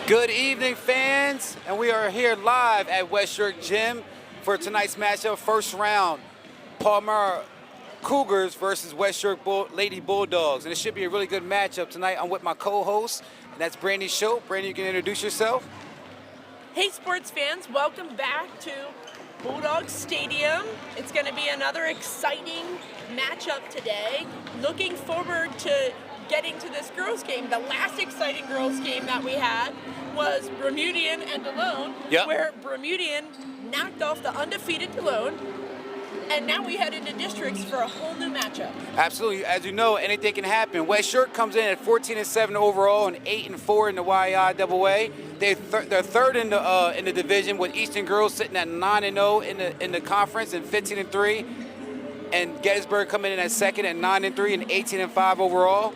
Good evening, fans, and we are here live at West York Gym for tonight's matchup, first round, Palmyra Cougars versus West York Lady Bulldogs, and it should be a really good matchup tonight. I'm with my co-host, and that's Brandy Schultz. Brandy, you can introduce yourself. Hey, sports fans, welcome back to Bulldog Stadium. It's going to be another exciting matchup today. Looking forward to getting to this girls' game. The last exciting girls' game that we had was Bermudian and Delone, where Bermudian knocked off the undefeated Delone, and now we head into districts for a whole new matchup. Absolutely. As you know, anything can happen. West York comes in at 14-7 overall and 8-4 in the YIAA. They're third in the division, with Eastern Girls sitting at 9-0 in the conference and 15-3, and Gettysburg coming in at second at 9-3 and 18-5 overall.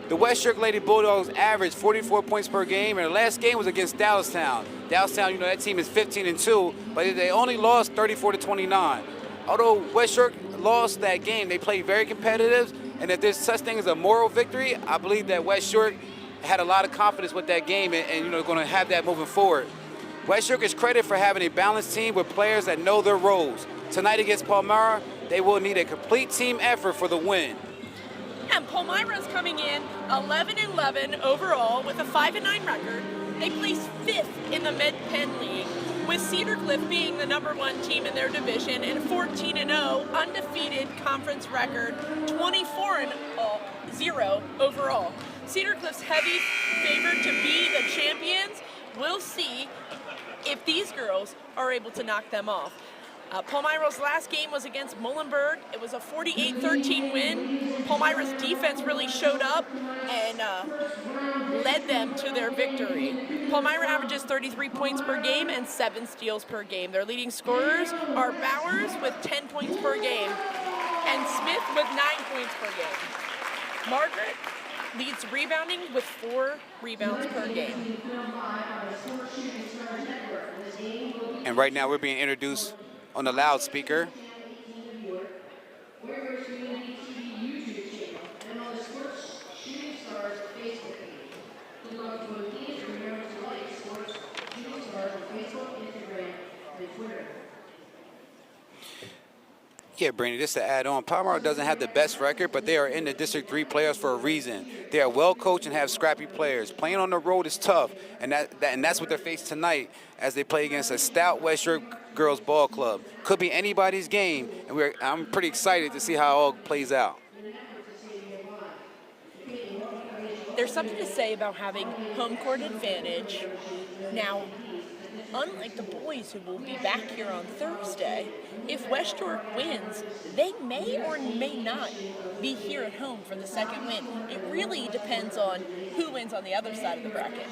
The West York Lady Bulldogs averaged 44 points per game, and the last game was against Dallastown. Dallastown, you know, that team is 15-2, but they only lost 34-29. Although West York lost that game, they played very competitive, and if there's such thing as a moral victory, I believe that West York had a lot of confidence with that game and you know, going to have that moving forward. West York is credited for having a balanced team with players that know their roles. Tonight against Palmyra, they will need a complete team effort for the win. And Palmyra is coming in 11-11 overall with a 5-9 record. They placed 5th in the Mid-Penn League, with Cedar Cliff being the #1 team in their division and 14-0 undefeated conference record, 24-0 overall. Cedar Cliff's heavy favored to be the champions. We'll see if these girls are able to knock them off. Palmyra's last game was against Muhlenberg. It was a 48-13 win. Palmyra's defense really showed up and led them to their victory. Palmyra averages 33 points per game and 7 steals per game. Their leading scorers are Bowers with 10 points per game and Smith with 9 points per game. Margaret leads rebounding with 4 rebounds per game. And right now we're being introduced on the loudspeaker. Yeah, Brandy, just to add on, Palmyra doesn't have the best record, but they are in the District 3 playoffs for a reason. They are well coached and have scrappy players. Playing on the road is tough, and that's what they're facing tonight as they play against a stout West York girls ball club. Could be anybody's game, and I'm pretty excited to see how it all plays out. There's something to say about having home court advantage. Now, unlike the boys who will be back here on Thursday, if West York wins, they may or may not be here at home for the second win. It really depends on who wins on the other side of the bracket.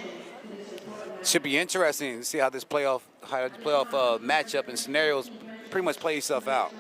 Should be interesting to see how this playoff matchup and scenarios pretty much play itself out.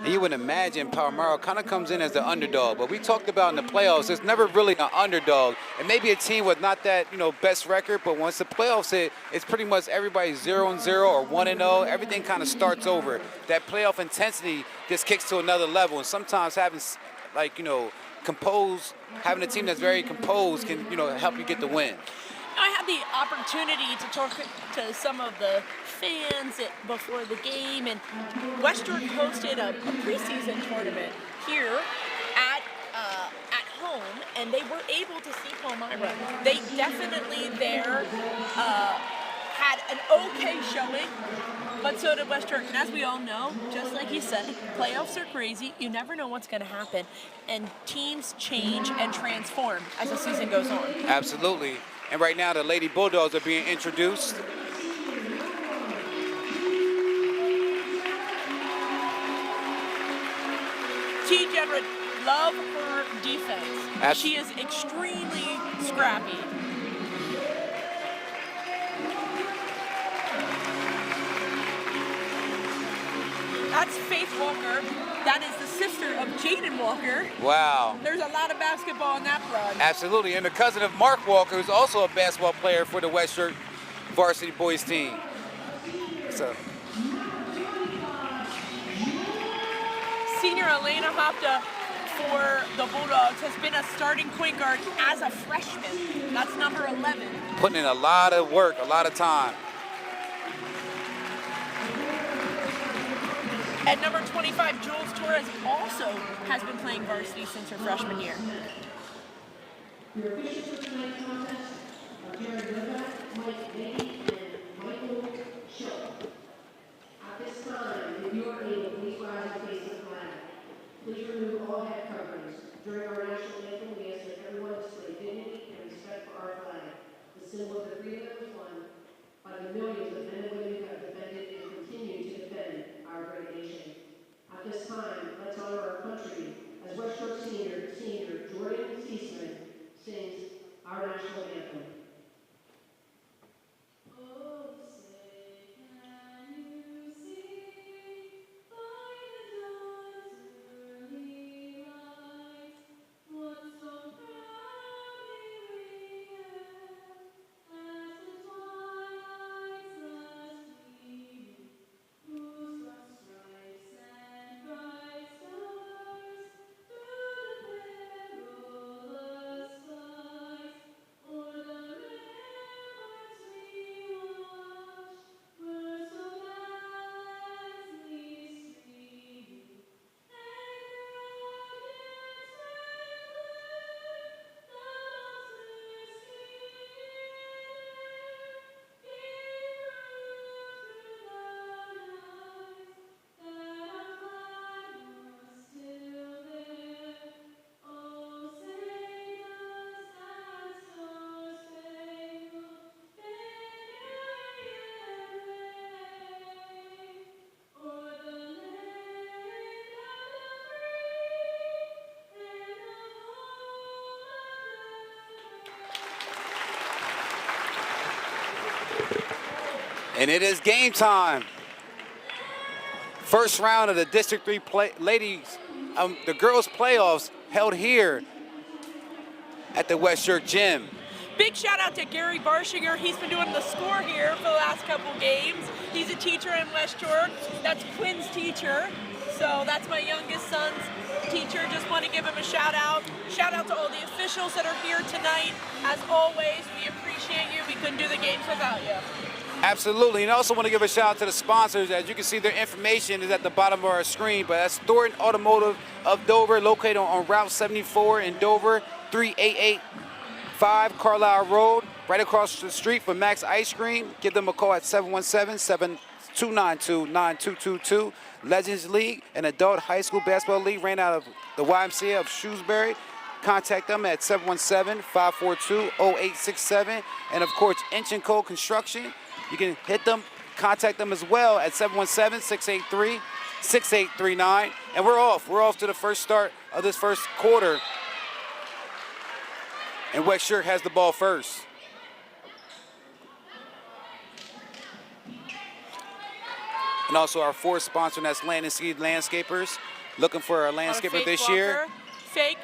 And you would imagine Palmyra kind of comes in as the underdog, but we talked about in the playoffs, there's never really an underdog. And maybe a team with not that, you know, best record, but once the playoffs hit, it's pretty much everybody 0-0 or 1-0. Everything kind of starts over. That playoff intensity just kicks to another level. And sometimes having, like, you know, having a team that's very composed can, you know, help you get the win. I had the opportunity to talk to some of the fans before the game, and West York hosted a preseason tournament here at home, and they were able to see Palmyra. They definitely had an okay showing, but so did West York. And as we all know, just like you said, playoffs are crazy. You never know what's going to happen, and teams change and transform as the season goes on. Absolutely. And right now, the Lady Bulldogs are being introduced. T. Jenrod, love her defense. She is extremely scrappy. That's Faith Walker. That is the sister of Jaden Walker. Wow. There's a lot of basketball in that blood. Absolutely, and the cousin of Mark Walker, who's also a basketball player for the West York varsity boys team. So Senior Elena Hopta for the Bulldogs has been a starting point guard as a freshman. That's number 11. Putting in a lot of work, a lot of time. At number 25, Jules Torres also has been playing varsity since her freshman year. Your officials for tonight's contest are Jared Novak, Mike Beatty, and Michael Schultz. At this time, if you are able, please rise and face the flag. Please remove all head coverings. During our national anthem, we ask that everyone display dignity and respect for our flag, the symbol of the freedom that was won by the millions of men and women who have defended and continue to defend our great nation. At this time, let's honor our country as West Shore Senior Jordan C. Smith sings our national anthem. Oh, say can you see by the dawn's early light what so proudly we hailed as the twilight's last gleaming, whose broad stripes and bright stars through the perilous fight o'er the ramparts we watched were so gallantly streaming, and guardians red the dauntless leader, gave proof through the night that our flag was still there. Oh, say does that star-spangled banner yet wave o'er the land of the free and the home of the And it is game time. First round of the District 3 the girls' playoffs held here at the West York Gym. Big shout out to Gary Barshinger. He's been doing the score here for the last couple games. He's a teacher in West York. That's Quinn's teacher. So that's my youngest son's teacher. Just want to give him a shout out. Shout out to all the officials that are here tonight. As always, we appreciate you. We couldn't do the games without you. Absolutely, and I also want to give a shout out to the sponsors. As you can see, their information is at the bottom of our screen, but that's Thornton Automotive of Dover, located on Route 74 in Dover, 3885 Carlisle Road, right across the street from Max Ice Cream. Give them a call at 717-292-9222. Legends League, an adult high school basketball league ran out of the YMCA of Shrewsbury. Contact them at 717-542-0867. And of course, Inch & Co. Construction. You can hit them, contact them as well at 717-683-6839. And we're off. We're off to the first start of this first quarter. And West York has the ball first. And also our fourth sponsor, and that's Land and Seed Landscapers. Looking for a landscaper this year. Fake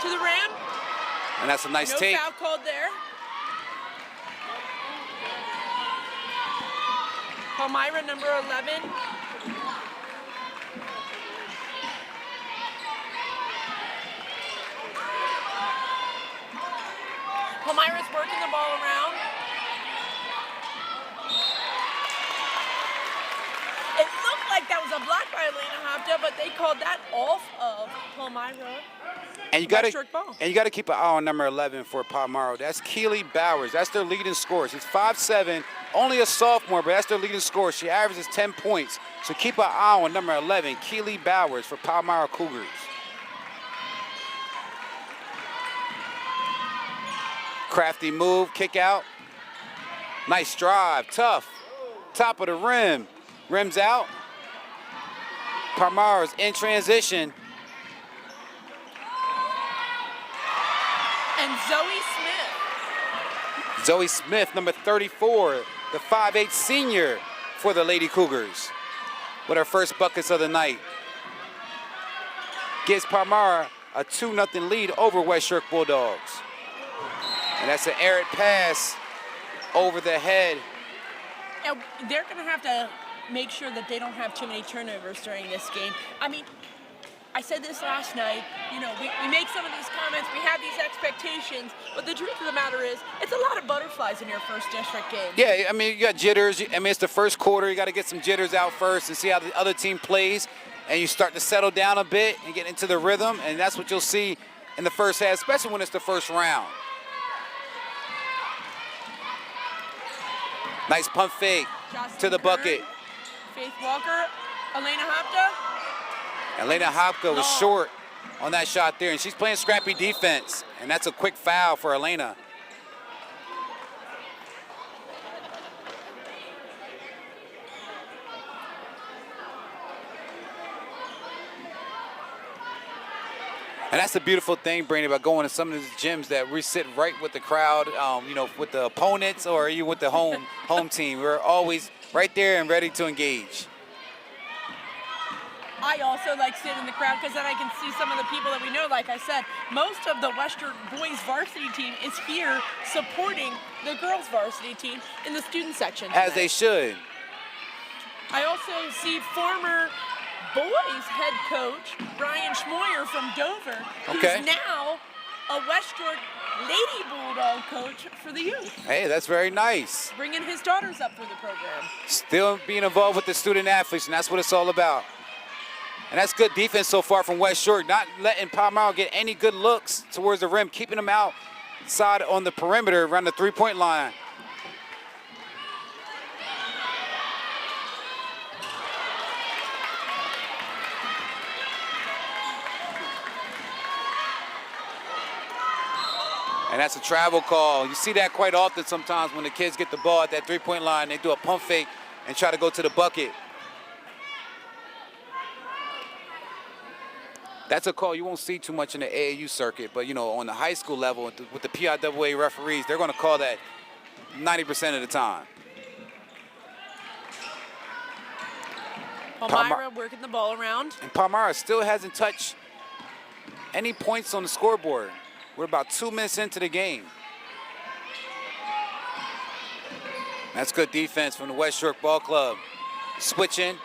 to the rim. And that's a nice No take. foul called there. Palmyra, number 11. Palmyra's working the ball around. It looked like that was a block by Elena Hopta, but they called that off of Palmyra. And you got to keep an eye on number 11 for Palmyra. That's Keely Bowers. That's their leading scorer. She's 5'7", only a sophomore, but that's their leading scorer. She averages 10 points. So keep an eye on number 11, Keely Bowers for Palmyra Cougars. Crafty move, kick out. Nice drive, tough. Top of the rim. Rims out. Palmyra's in transition. And Zoe Smith. Zoe Smith, number 34, the 5'8" senior for the Lady Cougars, with her first buckets of the night. Gives Palmyra a 2-0 lead over West York Bulldogs. And that's an errant pass over the head. And they're going to have to make sure that they don't have too many turnovers during this game. I mean, I said this last night, you know, we make some of these comments, we have these expectations, but the truth of the matter is, it's a lot of butterflies in your first district game. Yeah, I mean, you got jitters. I mean, it's the first quarter. You got to get some jitters out first and see how the other team plays, and you start to settle down a bit and get into the rhythm, and that's what you'll see in the first half, especially when it's the first round. Nice pump fake to the bucket. Faith Walker, Elena Hopta. Elena Hopka was short on that shot there, and she's playing scrappy defense, and that's a quick foul for Elena. And that's the beautiful thing, Brandon, about going to some of these gyms that we sit right with the crowd, you know, with the opponents or even with the home team. We're always right there and ready to engage. I also like sitting in the crowd because then I can see some of the people that we know. Like I said, most of the Western boys varsity team is here supporting the girls varsity team in the student section tonight. As they should. I also see former boys head coach Brian Schmoyer from Dover, Okay. who's now a West York Lady Bulldog coach for the youth. Hey, that's very nice. Bringing his daughters up through the program. Still being involved with the student athletes, and that's what it's all about. And that's good defense so far from West York, not letting Palmyra get any good looks towards the rim, keeping them outside on the perimeter around the three-point line. And that's a travel call. You see that quite often sometimes when the kids get the ball at that three-point line, they do a pump fake and try to go to the bucket. That's a call you won't see too much in the AAU circuit, but you know, on the high school level with the PIAA referees, they're going to call that 90% of the time. Palmyra working the ball around. And Palmyra still hasn't touched any points on the scoreboard. We're about 2 minutes into the game. That's good defense from the West York Ball Club. Switching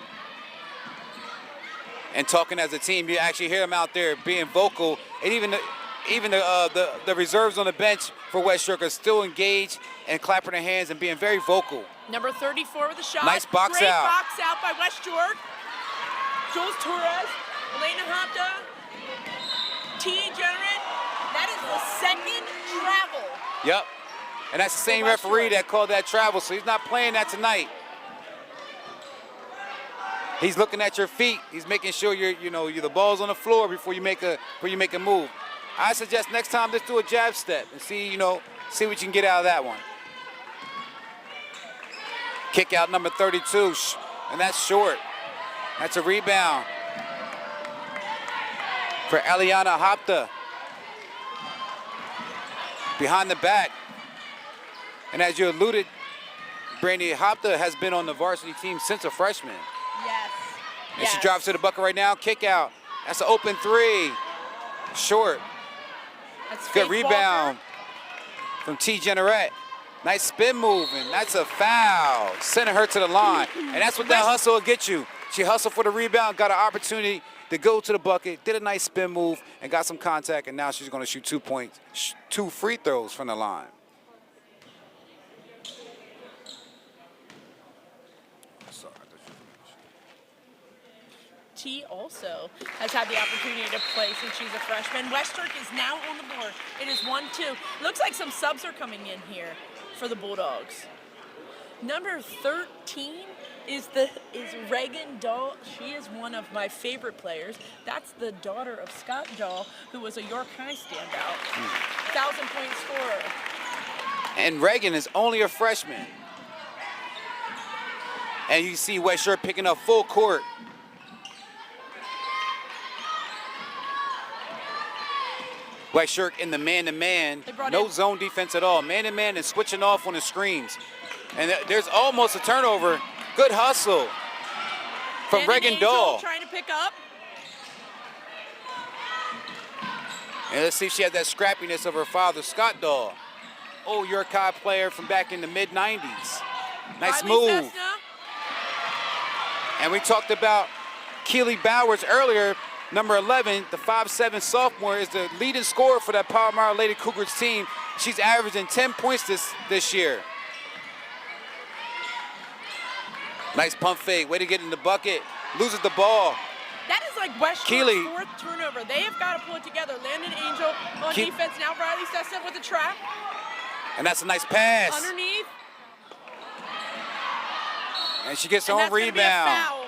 and talking as a team. You actually hear them out there being vocal, and even the reserves on the bench for West York are still engaged and clapping their hands and being very vocal. Number 34 with a shot. Nice box Great out. box out by West York. Jules Torres, Elena Hopta, T. Generate. That is the second travel. Yep. And that's the same West referee York. that called that travel, so he's not playing that tonight. He's looking at your feet. He's making sure you're the ball's on the floor before you make a move. I suggest next time just do a jab step and see what you can get out of that one. Kick out number 32, and that's short. That's a rebound for Eliana Hopta. Behind the back. And as you alluded, Brandy, Hopta has been on the varsity team since a freshman. Yes. And she drops to the bucket right now. Kick out. That's an open three. Short. That's Good Faith rebound from T. Generette. Nice spin move, and that's a foul. Sending her to the line. And that's what that hustle will get you. She hustled for the rebound, got an opportunity to go to the bucket, did a nice spin move, and got some contact, and now she's going to shoot 2 points, 2 free throws from the line. T also has had the opportunity to play since she's a freshman. West York is now on the board. It is 1-2. Looks like some subs are coming in here for the Bulldogs. Number 13 is Reagan Doll. She is one of my favorite players. That's the daughter of Scott Doll, who was a York High standout. 1,000-point scorer. And Reagan is only a freshman. And you see West York picking up full court. West York in the man-to-man, no zone defense at all. Man-to-man and switching off on the screens. And there's almost a turnover. Good hustle from Reagan Doll. Trying to pick up. And let's see if she has that scrappiness of her father, Scott Doll. Old York High player from back in the mid-90s. Nice move. Cessna. And we talked about Keely Bowers earlier, number 11, the 5'7" sophomore, is the leading scorer for that Palmyra Lady Cougars team. She's averaging 10 points this year. Nice pump fake. Way to get in the bucket. Loses the ball. That is like West Keely. Short's fourth turnover. They have got to pull it together. Landon Angel on defense. Now Riley Sessa with the trap. And that's a nice pass. Underneath. And she gets her And own that's gonna be a rebound. foul.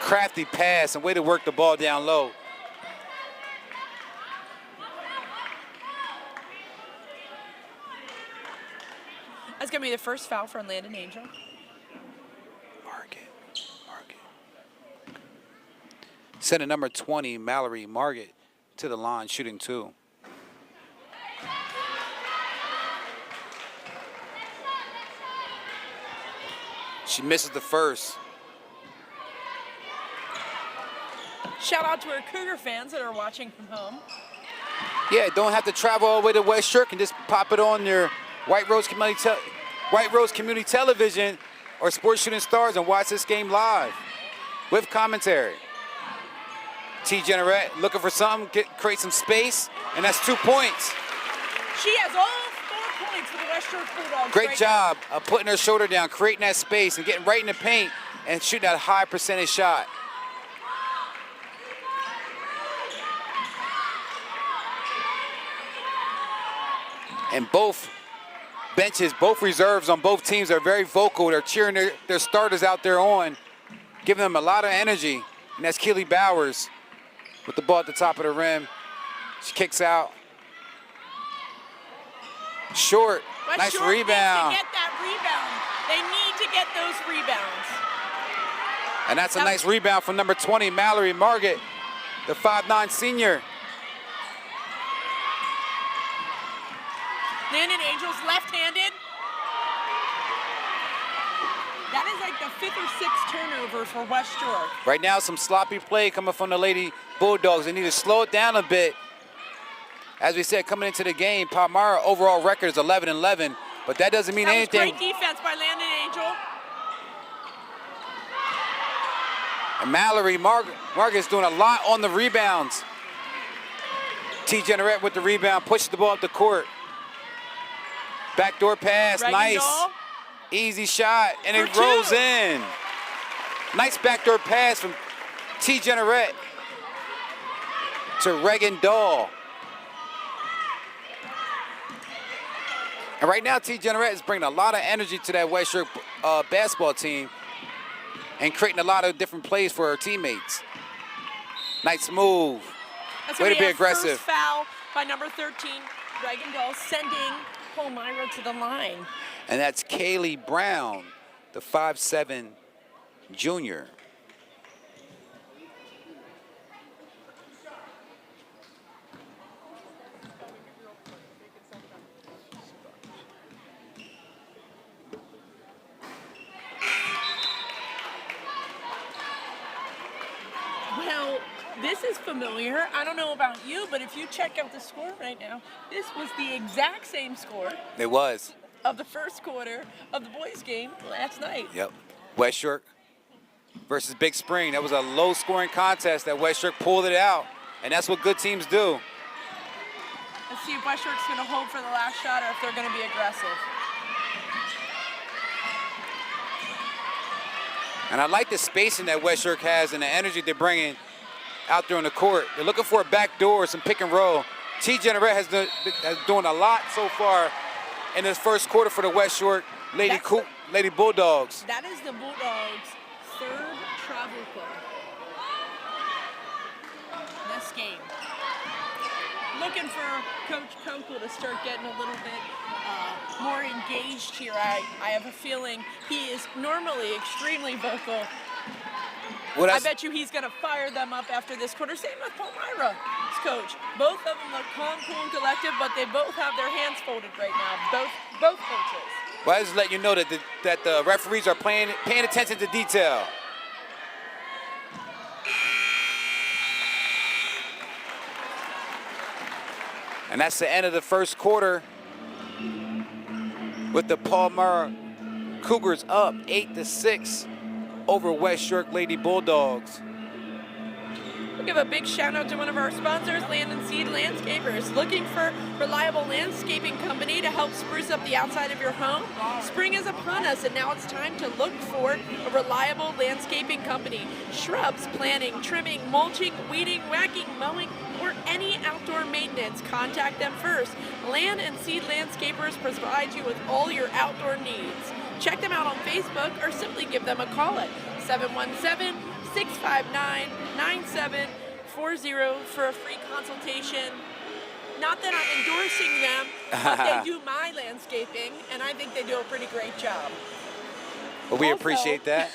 Crafty pass and way to work the ball down low. That's going to be the first foul for Landon Angel. Mark it. Sending number 20, Mallory Margaret, to the line, shooting 2. She misses the first. Shout out to our Cougar fans that are watching from home. Yeah, don't have to travel all the way to West Shore. Can just pop it on your White Rose Community Television or Sports Shooting Stars and watch this game live with commentary. T. Generette looking for something, create some space, and that's 2 points. She has all 4 points for the West Shore Bulldogs. Great job of putting her shoulder down, creating that space, and getting right in the paint and shooting that high percentage shot. And both benches, both reserves on both teams are very vocal. They're cheering their starters out there on, giving them a lot of energy. And that's Keely Bowers with the ball at the top of the rim. She kicks out. Short, West nice Shore rebound. needs to get that rebound. They need to get those rebounds. And that's a nice rebound from number 20, Mallory Margaret, the 5'9" senior. Landon Angel's left-handed. That is like the 5th or 6th turnover for West Shore. Right now, some sloppy play coming from the Lady Bulldogs. They need to slow it down a bit. As we said, coming into the game, Palmyra overall record is 11-11, but that doesn't mean anything. Great defense by Landon Angel. And Mallory Margaret's doing a lot on the rebounds. T. Generette with the rebound, pushes the ball up the court. Backdoor pass, Reagan nice. Doll. Easy shot, and it For rolls 2. in. Nice backdoor pass from T. Generette to Reagan Doll. And right now, T. Generette is bringing a lot of energy to that West Shore basketball team and creating a lot of different plays for her teammates. Nice move. That's Way gonna to be a aggressive. First foul by number 13, Reagan Doll, sending Palmyra to the line. And that's Kaylee Brown, the 5'7" junior. Well, this is familiar. I don't know about you, but if you check out the score right now, this was the exact same score It was. of the first quarter of the boys' game last night. Yep. West Shore versus Big Spring. That was a low-scoring contest that West Shore pulled it out, and that's what good teams do. Let's see if West York's going to hold for the last shot or if they're going to be aggressive. And I like the spacing that West York has and the energy they're bringing out there on the court. They're looking for a back door, some pick and roll. T. Generette has doing a lot so far in this first quarter for the West York Lady Bulldogs. That is the Bulldogs' 3rd travel ball this game. Looking for Coach Kunkel to start getting a little bit more engaged here. I have a feeling he is normally extremely vocal. I bet you he's going to fire them up after this quarter. Same with Palmyra's coach. Both of them look calm, cool, and collected, but they both have their hands folded right now. Both coaches. Well, I just let you know that the referees are paying attention to detail. And that's the end of the first quarter with the Palmyra Cougars up 8-6 over West York Lady Bulldogs. We give a big shout out to one of our sponsors, Land and Seed Landscapers. Looking for reliable landscaping company to help spruce up the outside of your home? Spring is upon us, and now it's time to look for a reliable landscaping company. Shrubs, planting, trimming, mulching, weeding, whacking, mowing, or any outdoor maintenance, contact them first. Land and Seed Landscapers provide you with all your outdoor needs. Check them out on Facebook or simply give them a call at 717-659-9740 for a free consultation. Not that I'm endorsing them, but they do my landscaping, and I think they do a pretty great job. Well, we Also- appreciate that.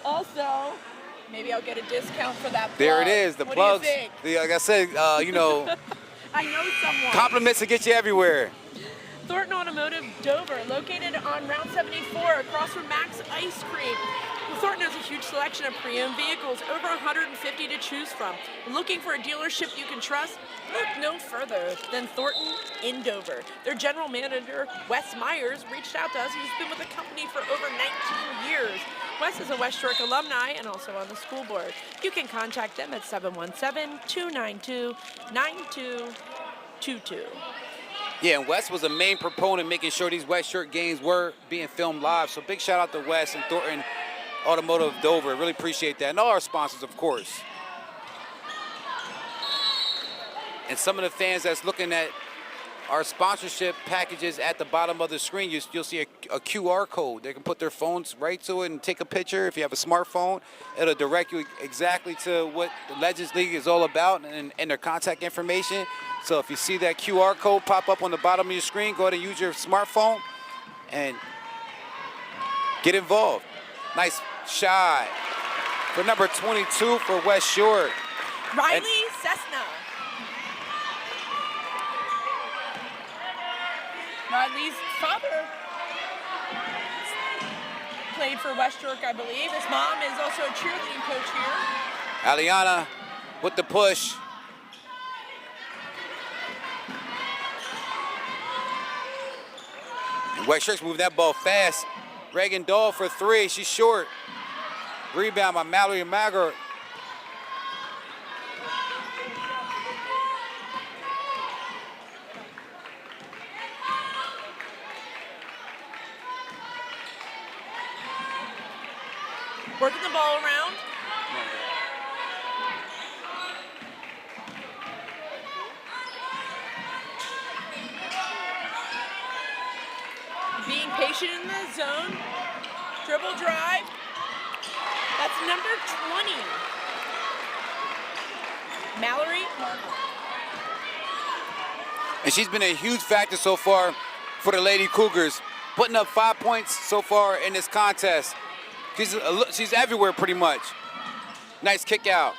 Also, maybe I'll get a discount for that plug. There it is, the what plugs. Do you think? Like I said, I know someone. compliments to get you everywhere. Thornton Automotive Dover, located on Route 74 across from Max Ice Cream. Thornton has a huge selection of pre-owned vehicles, over 150 to choose from. Looking for a dealership you can trust? Look no further than Thornton in Dover. Their general manager, Wes Myers, reached out to us. He's been with the company for over 19 years. Wes is a West York alumni and also on the school board. You can contact them at 717-292-9222. Yeah, and Wes was a main proponent making sure these West Shirt games were being filmed live. So big shout out to Wes and Thornton Automotive Dover. Really appreciate that. And all our sponsors, of course. And some of the fans that's looking at our sponsorship packages at the bottom of the screen, you'll see a QR code. They can put their phones right to it and take a picture. If you have a smartphone, it'll direct you exactly to what the Legends League is all about and their contact information. So if you see that QR code pop up on the bottom of your screen, go ahead and use your smartphone and get involved. Nice shot for number 22 for West York. Riley Cessna. Riley's father played for West York, I believe. His mom is also a cheerleading coach here. Aliana with the push. And West York's moving that ball fast. Reagan Doll for three. She's short. Rebound by Mallory Maggart. Working the ball around. Being patient in the zone. Dribble drive. That's number 20. Mallory Margot. And she's been a huge factor so far for the Lady Cougars, putting up 5 points so far in this contest. She's everywhere pretty much. Nice kick out.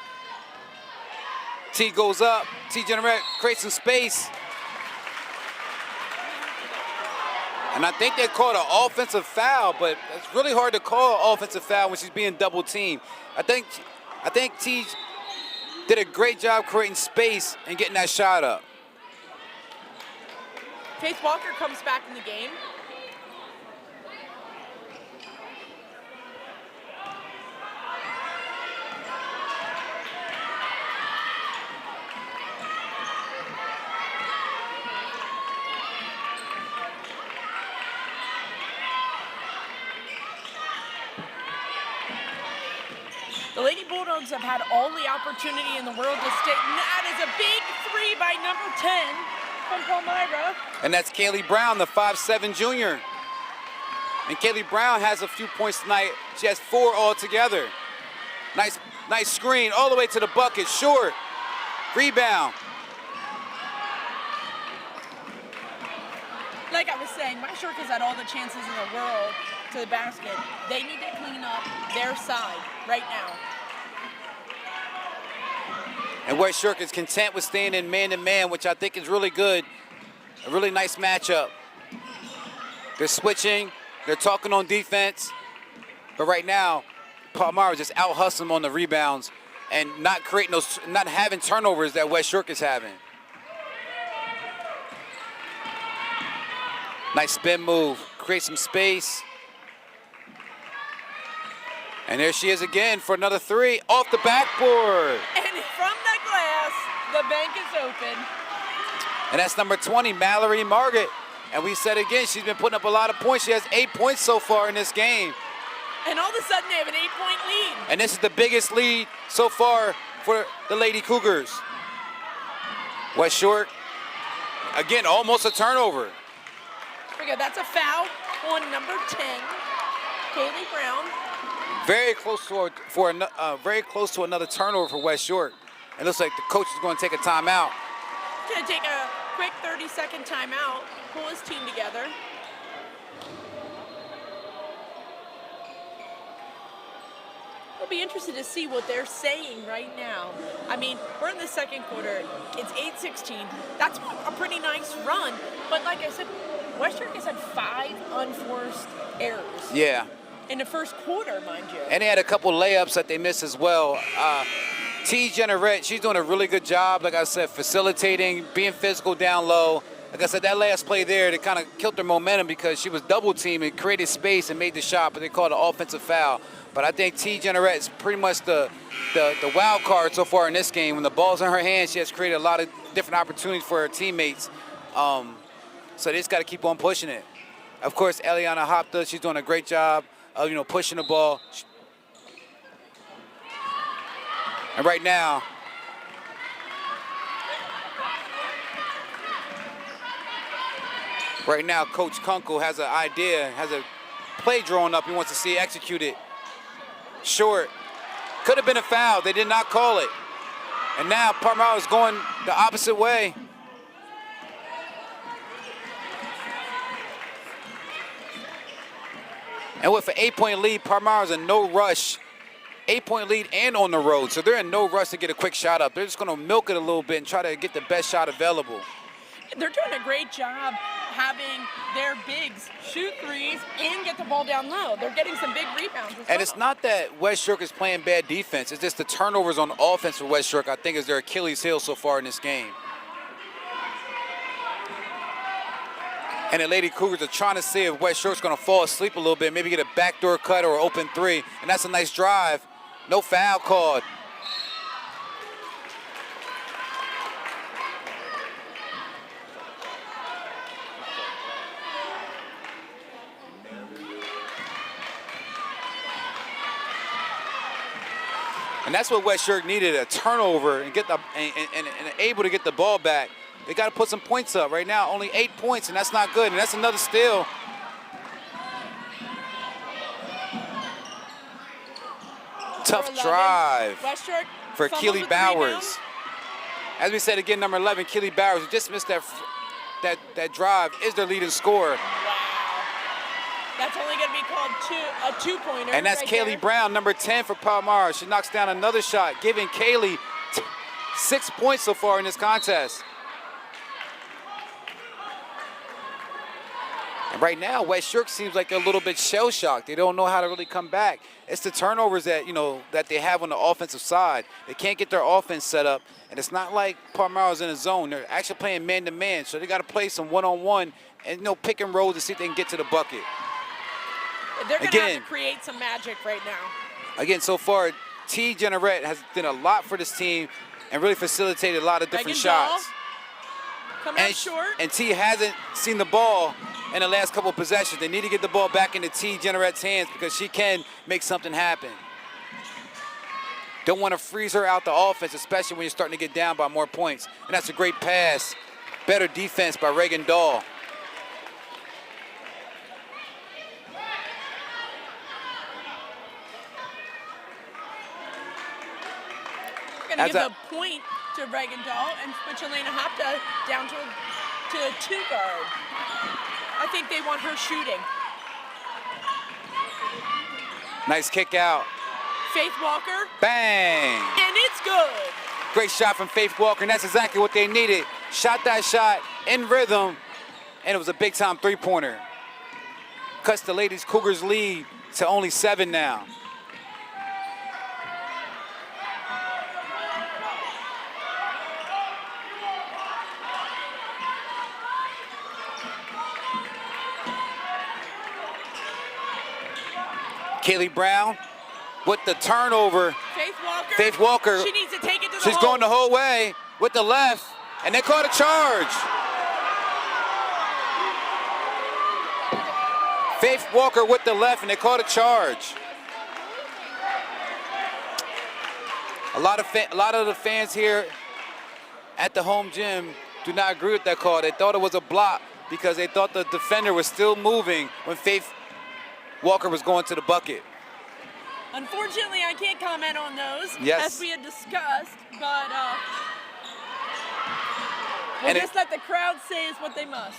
T goes up. T Generette creates some space. And I think they called an offensive foul, but it's really hard to call an offensive foul when she's being double teamed. I think T did a great job creating space and getting that shot up. Faith Walker comes back in the game. The Lady Bulldogs have had all the opportunity in the world to stay. And that is a big three by number 10 from Palmyra. And that's Kaylee Brown, the 5'7" junior. And Kaylee Brown has a few points tonight. She has 4 altogether. Nice screen all the way to the bucket, short. Rebound. Like I was saying, West York has had all the chances in the world to the basket. They need to clean up their side right now. And West York is content with staying in man-to-man, which I think is really good. A really nice matchup. They're switching. They're talking on defense. But right now, Palmyra just out-hustling on the rebounds and not having turnovers that West York is having. Nice spin move. Create some space. And there she is again for another three off the backboard. And from the glass, the bank is open. And that's number 20, Mallory Margaret. And we said again, she's been putting up a lot of points. She has 8 points so far in this game. And all of a sudden, they have an 8-point lead. And this is the biggest lead so far for the Lady Cougars. West Shore, again, almost a turnover. There we go. That's a foul on number 10, Kaylee Brown. Very close to another turnover for West York. It looks like the coach is going to take a timeout. He's going to take a quick 30-second timeout, pull his team together. We'll be interested to see what they're saying right now. I mean, we're in the second quarter. It's 8-16. That's a pretty nice run. But like I said, West York has had 5 unforced errors. Yeah. In the first quarter, mind you. And they had a couple layups that they missed as well. T. Generette, she's doing a really good job, like I said, facilitating, being physical down low. Like I said, that last play there, they kind of killed their momentum because she was double-teaming, created space, and made the shot, but they called an offensive foul. But I think T. Generette is pretty much the wild card so far in this game. When the ball's in her hands, she has created a lot of different opportunities for her teammates. So they just got to keep on pushing it. Of course, Eliana Hopta, she's doing a great job of, pushing the ball. And right now, Coach Kunkel has an idea, has a play drawn up he wants to see executed. Short. Could have been a foul. They did not call it. And now Palmyra is going the opposite way. And with an 8-point lead, Palmyra's in no rush. 8-point lead and on the road. So they're in no rush to get a quick shot up. They're just going to milk it a little bit and try to get the best shot available. They're doing a great job having their bigs shoot threes and get the ball down low. They're getting some big rebounds as well. And it's not that West York is playing bad defense. It's just the turnovers on offense for West York, I think, is their Achilles heel so far in this game. And the Lady Cougars are trying to see if West York's going to fall asleep a little bit, maybe get a backdoor cut or open three. And that's a nice drive. No foul called. And that's what West York needed, a turnover and get and able to get the ball back. They got to put some points up. Right now, only 8 points, and that's not good. And that's another steal. Tough drive West York for Keely Bowers. As we said again, number 11, Keely Bowers, who just missed that drive, is their leading scorer. Wow. That's only going to be called a two-pointer. And that's right Kaylee there. Brown, number 10 for Palmyra. She knocks down another shot, giving Kaylee 6 points so far in this contest. And right now, West York seems like a little bit shell-shocked. They don't know how to really come back. It's the turnovers that, that they have on the offensive side. They can't get their offense set up, and it's not like Palmyra's in a zone. They're actually playing man-to-man, so they got to play some one-on-one and, pick and roll to see if they can get to the bucket. They're going to have to create some magic right now. Again, so far, T. Generette has done a lot for this team and really facilitated a lot of different Reagan shots. Doll, coming up short. And T hasn't seen the ball in the last couple of possessions. They need to get the ball back into T. Generette's hands because she can make something happen. Don't want to freeze her out the offense, especially when you're starting to get down by more points. And that's a great pass. Better defense by Reagan Doll. Going to give the point to Reagan Doll and switch Elena Hopta down to a two-guard. I think they want her shooting. Nice kick out. Faith Walker. Bang! And it's good. Great shot from Faith Walker, and that's exactly what they needed. Shot that shot in rhythm, and it was a big-time three-pointer. Cuts the Ladies Cougars lead to only 7 now. Kaylee Brown with the turnover. Faith Walker. Faith Walker. She needs to take it to the She's hole. going the whole way with the left, and they caught a charge. Faith Walker with the left, and they caught a charge. A lot of the fans here at the home gym do not agree with that call. They thought it was a block because they thought the defender was still moving when Faith Walker was going to the bucket. Unfortunately, I can't comment on those, Yes. as we had discussed, but we'll And just let the crowd say is what they must.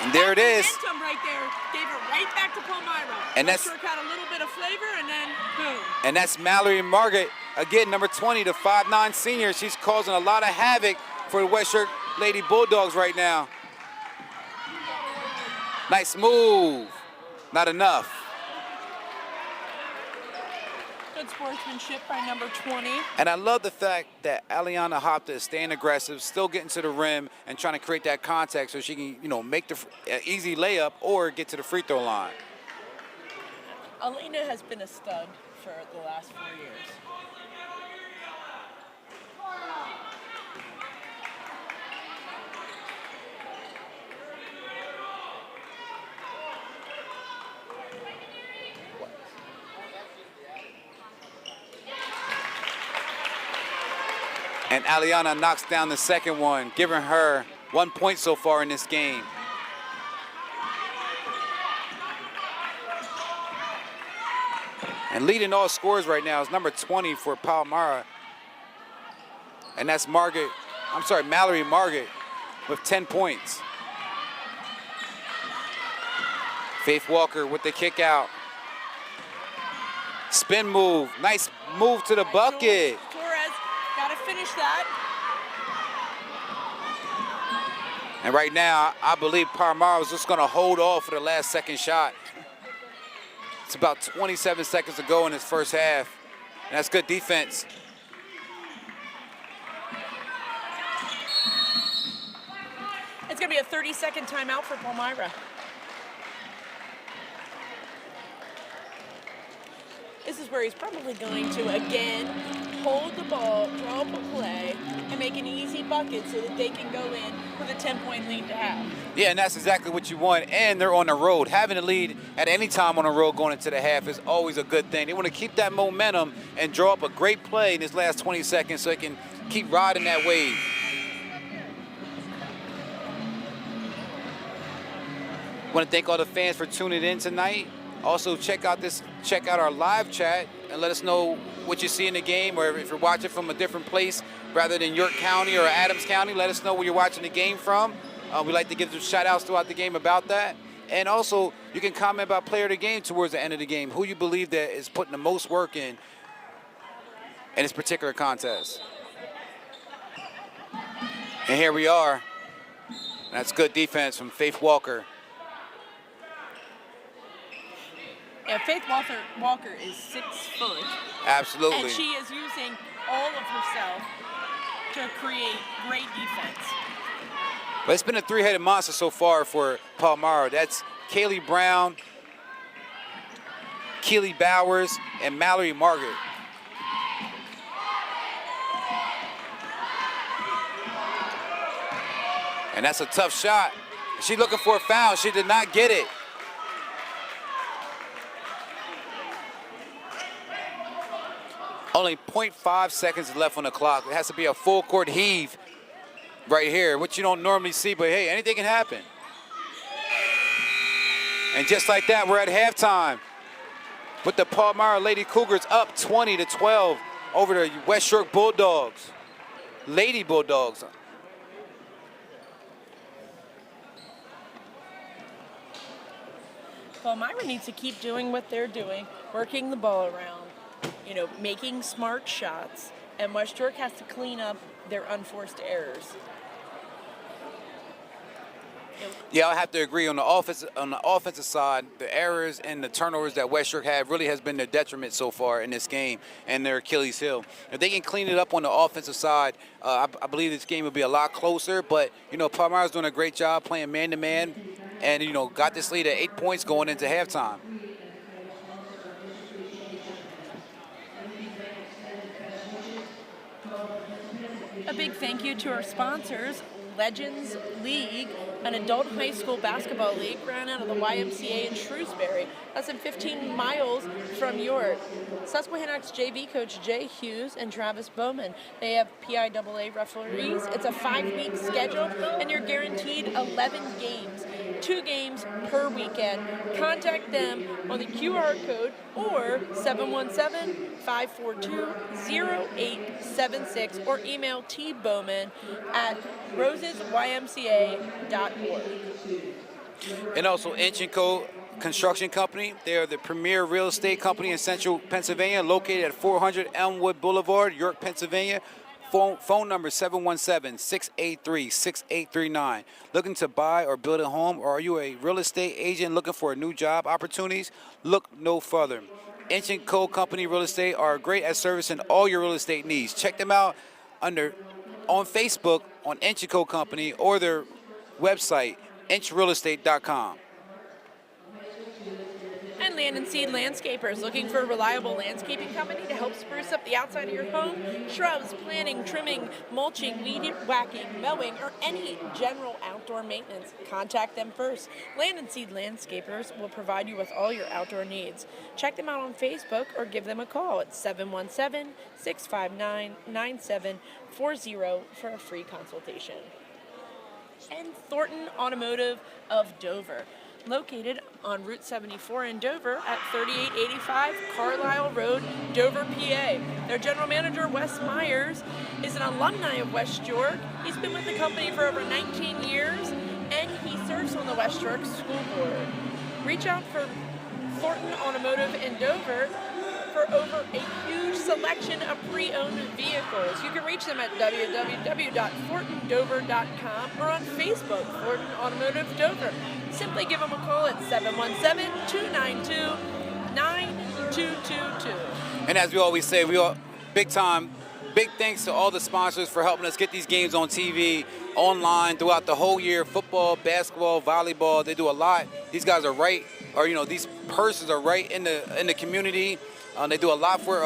And there it is. Momentum right there gave it right back to Palmyra. And that's- West York had a little bit of flavor, and then boom. And that's Mallory Margaret, again, number 20, the 5'9" senior. She's causing a lot of havoc for the West York Lady Bulldogs right now. Nice move. Not enough. Good sportsmanship by number 20. And I love the fact that Aliana Hopta is staying aggressive, still getting to the rim and trying to create that contact so she can, make the easy layup or get to the free throw line. Alina has been a stud for the last 4 years. And Aliana knocks down the second one, giving her 1 point so far in this game. And leading all scores right now is number 20 for Palmyra. And that's Mallory Margaret with 10 points. Faith Walker with the kick out. Spin move, nice move to the bucket. Torres got to finish that. And right now, I believe Palmyra is just gonna hold off for the last second shot. It's about 27 seconds to go in this first half. And that's good defense. It's going to be a 30-second timeout for Palmyra. This is where he's probably going to, again, hold the ball, draw up a play, and make an easy bucket so that they can go in with a 10-point lead to have. Yeah, and that's exactly what you want. And they're on the road. Having a lead at any time on the road going into the half is always a good thing. They want to keep that momentum and draw up a great play in this last 20 seconds so they can keep riding that wave. Want to thank all the fans for tuning in tonight. Also, check out our live chat and let us know what you see in the game, or if you're watching from a different place rather than York County or Adams County, let us know where you're watching the game from. We like to give some shout outs throughout the game about that. And also, you can comment about player of the game towards the end of the game, who you believe that is putting the most work in this particular contest. And here we are. That's good defense from Faith Walker. Yeah, Faith Walker is 6 foot. Absolutely. And she is using all of herself to create great defense. But it's been a three-headed monster so far for Palmyra. That's Kaylee Brown, Keely Bowers, and Mallory Margaret. And that's a tough shot. She's looking for a foul. She did not get it. Only 0.5 seconds left on the clock. It has to be a full court heave right here, which you don't normally see, but hey, anything can happen. And just like that, we're at halftime with the Palmyra Lady Cougars up 20-12 over the West York Bulldogs. Lady Bulldogs. Palmyra needs to keep doing what they're doing, working the ball around, making smart shots, and West York has to clean up their unforced errors. Yeah, I have to agree on the offensive side, the errors and the turnovers that West York have really has been their detriment so far in this game and their Achilles heel. If they can clean it up on the offensive side, I believe this game will be a lot closer. But Palmyra's doing a great job playing man-to-man, and got this lead at 8 points going into halftime. A big thank you to our sponsors, Legends League, an adult high school basketball league ran out of the YMCA in Shrewsbury, less than 15 miles from York. Susquehannock's JV coach Jay Hughes and Travis Bowman. They have PIAA referees. It's a 5-week schedule, and you're guaranteed 11 games, 2 games per weekend. Contact them on the QR code or 717-542-0876 or email tbowman@rosesymca.org. And also Inch & Co. Construction Company. They are the premier real estate company in central Pennsylvania, located at 400 Elmwood Boulevard, York, Pennsylvania. Phone number 717-683-6839. Looking to buy or build a home, or are you a real estate agent looking for new job opportunities? Look no further. Inch & Co. Company Real Estate are great at servicing all your real estate needs. Check them out on Facebook on Inch & Co. Company or their website, inchrealestate.com. And Land and Seed Landscapers, looking for a reliable landscaping company to help spruce up the outside of your home? Shrubs, planting, trimming, mulching, weed whacking, mowing, or any general outdoor maintenance. Contact them first. Land and Seed Landscapers will provide you with all your outdoor needs. Check them out on Facebook or give them a call at 717-659-9740 for a free consultation. And Thornton Automotive of Dover, located on Route 74 in Dover at 3885 Carlisle Road, Dover, PA. Their general manager, Wes Myers, is an alumni of West York. He's been with the company for over 19 years, and he serves on the West York School Board. Reach out for Thornton Automotive in Dover for over a huge selection of pre-owned vehicles. You can reach them at www.thorntondover.com or on Facebook, Thornton Automotive Dover. Simply give them a call at 717-292-9222. And as we always say, big thanks to all the sponsors for helping us get these games on TV, online throughout the whole year. Football, basketball, volleyball, they do a lot. These guys are these persons are right in the community. They do a lot for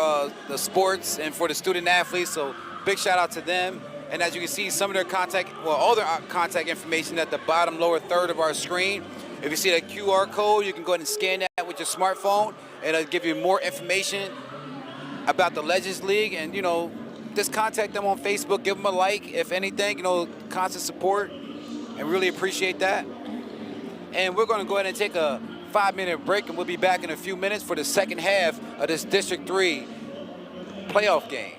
the sports and for the student athletes, so big shout out to them. And as you can see, some of their all their contact information at the bottom lower third of our screen. If you see that QR code, you can go ahead and scan that with your smartphone, and it'll give you more information about the Legends League. And, just contact them on Facebook, give them a like, if anything, constant support, and really appreciate that. And we're going to go ahead and take a 5-minute break, and we'll be back in a few minutes for the second half of this District 3 playoff game.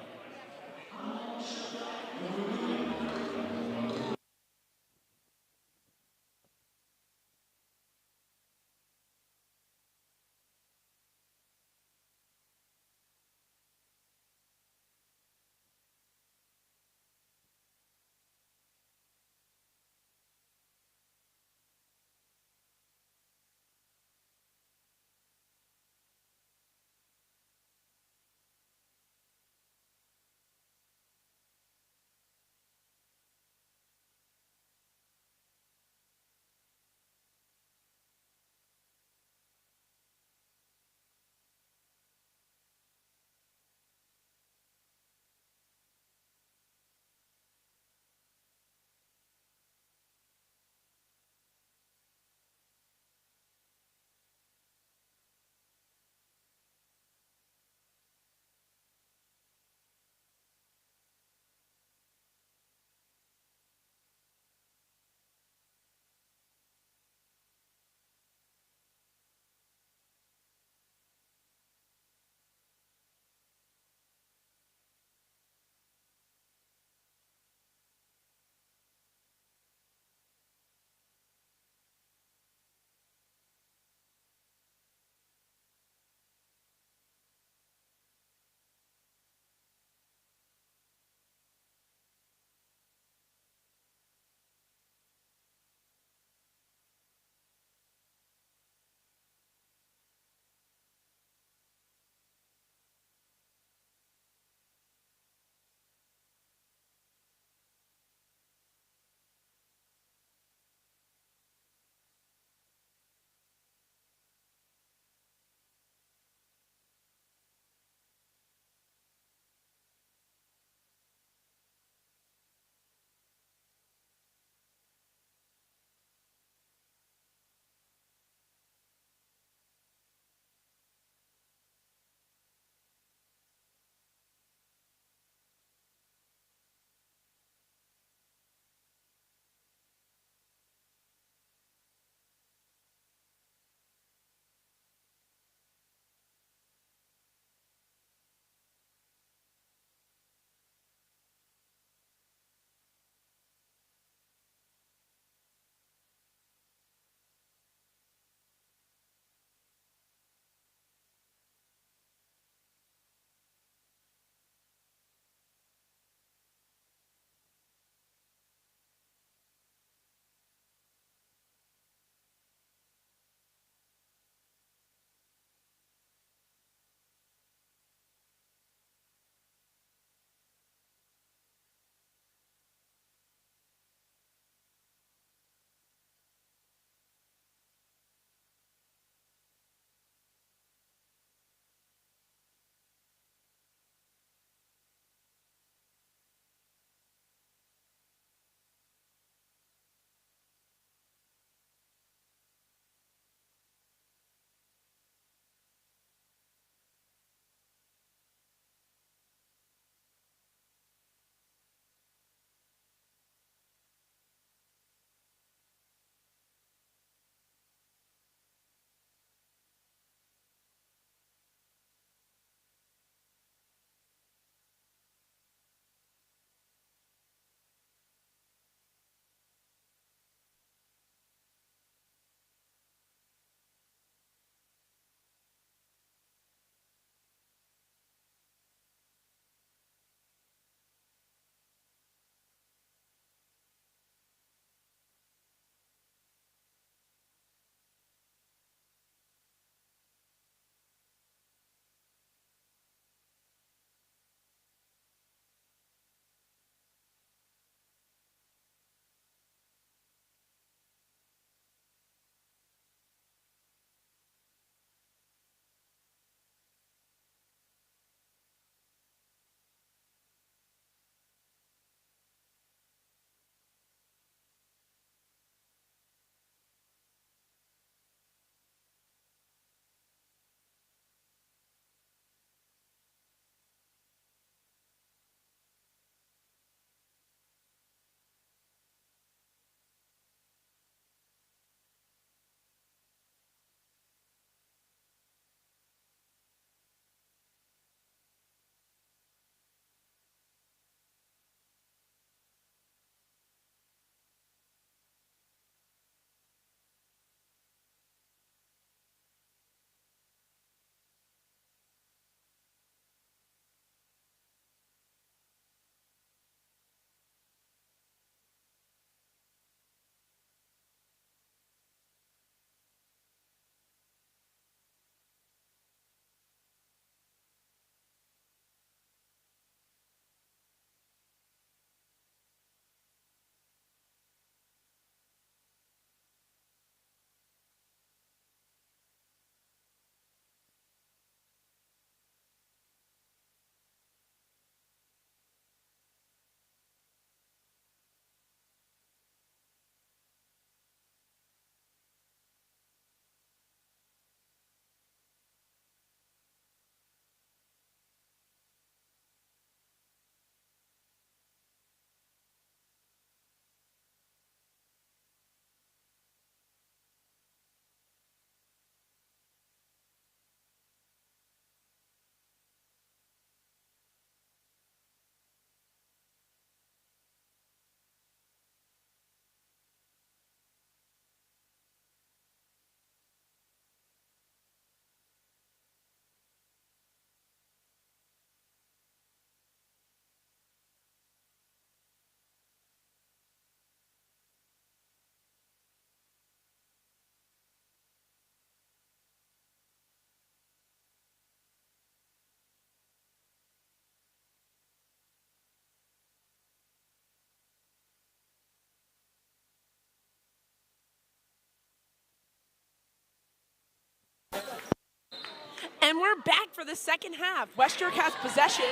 And we're back for the second half. West York has possession.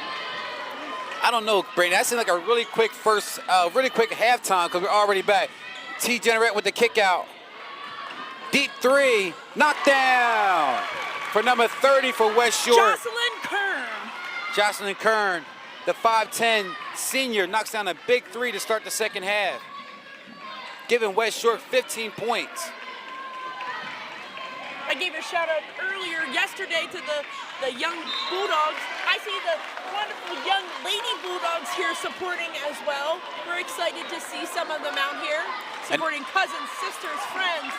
I don't know, Brandon. That seemed like a really quick really quick halftime because we're already back. T. Generette with the kick out. Deep three, knocked down for number 30 for West York. Jocelyn Kern. Jocelyn Kern, the 5'10 senior, knocks down a big three to start the second half, giving West York 15 points. I gave a shout out earlier yesterday to the young Bulldogs. I see the wonderful young Lady Bulldogs here supporting as well. We're excited to see some of them out here supporting cousins, sisters, friends.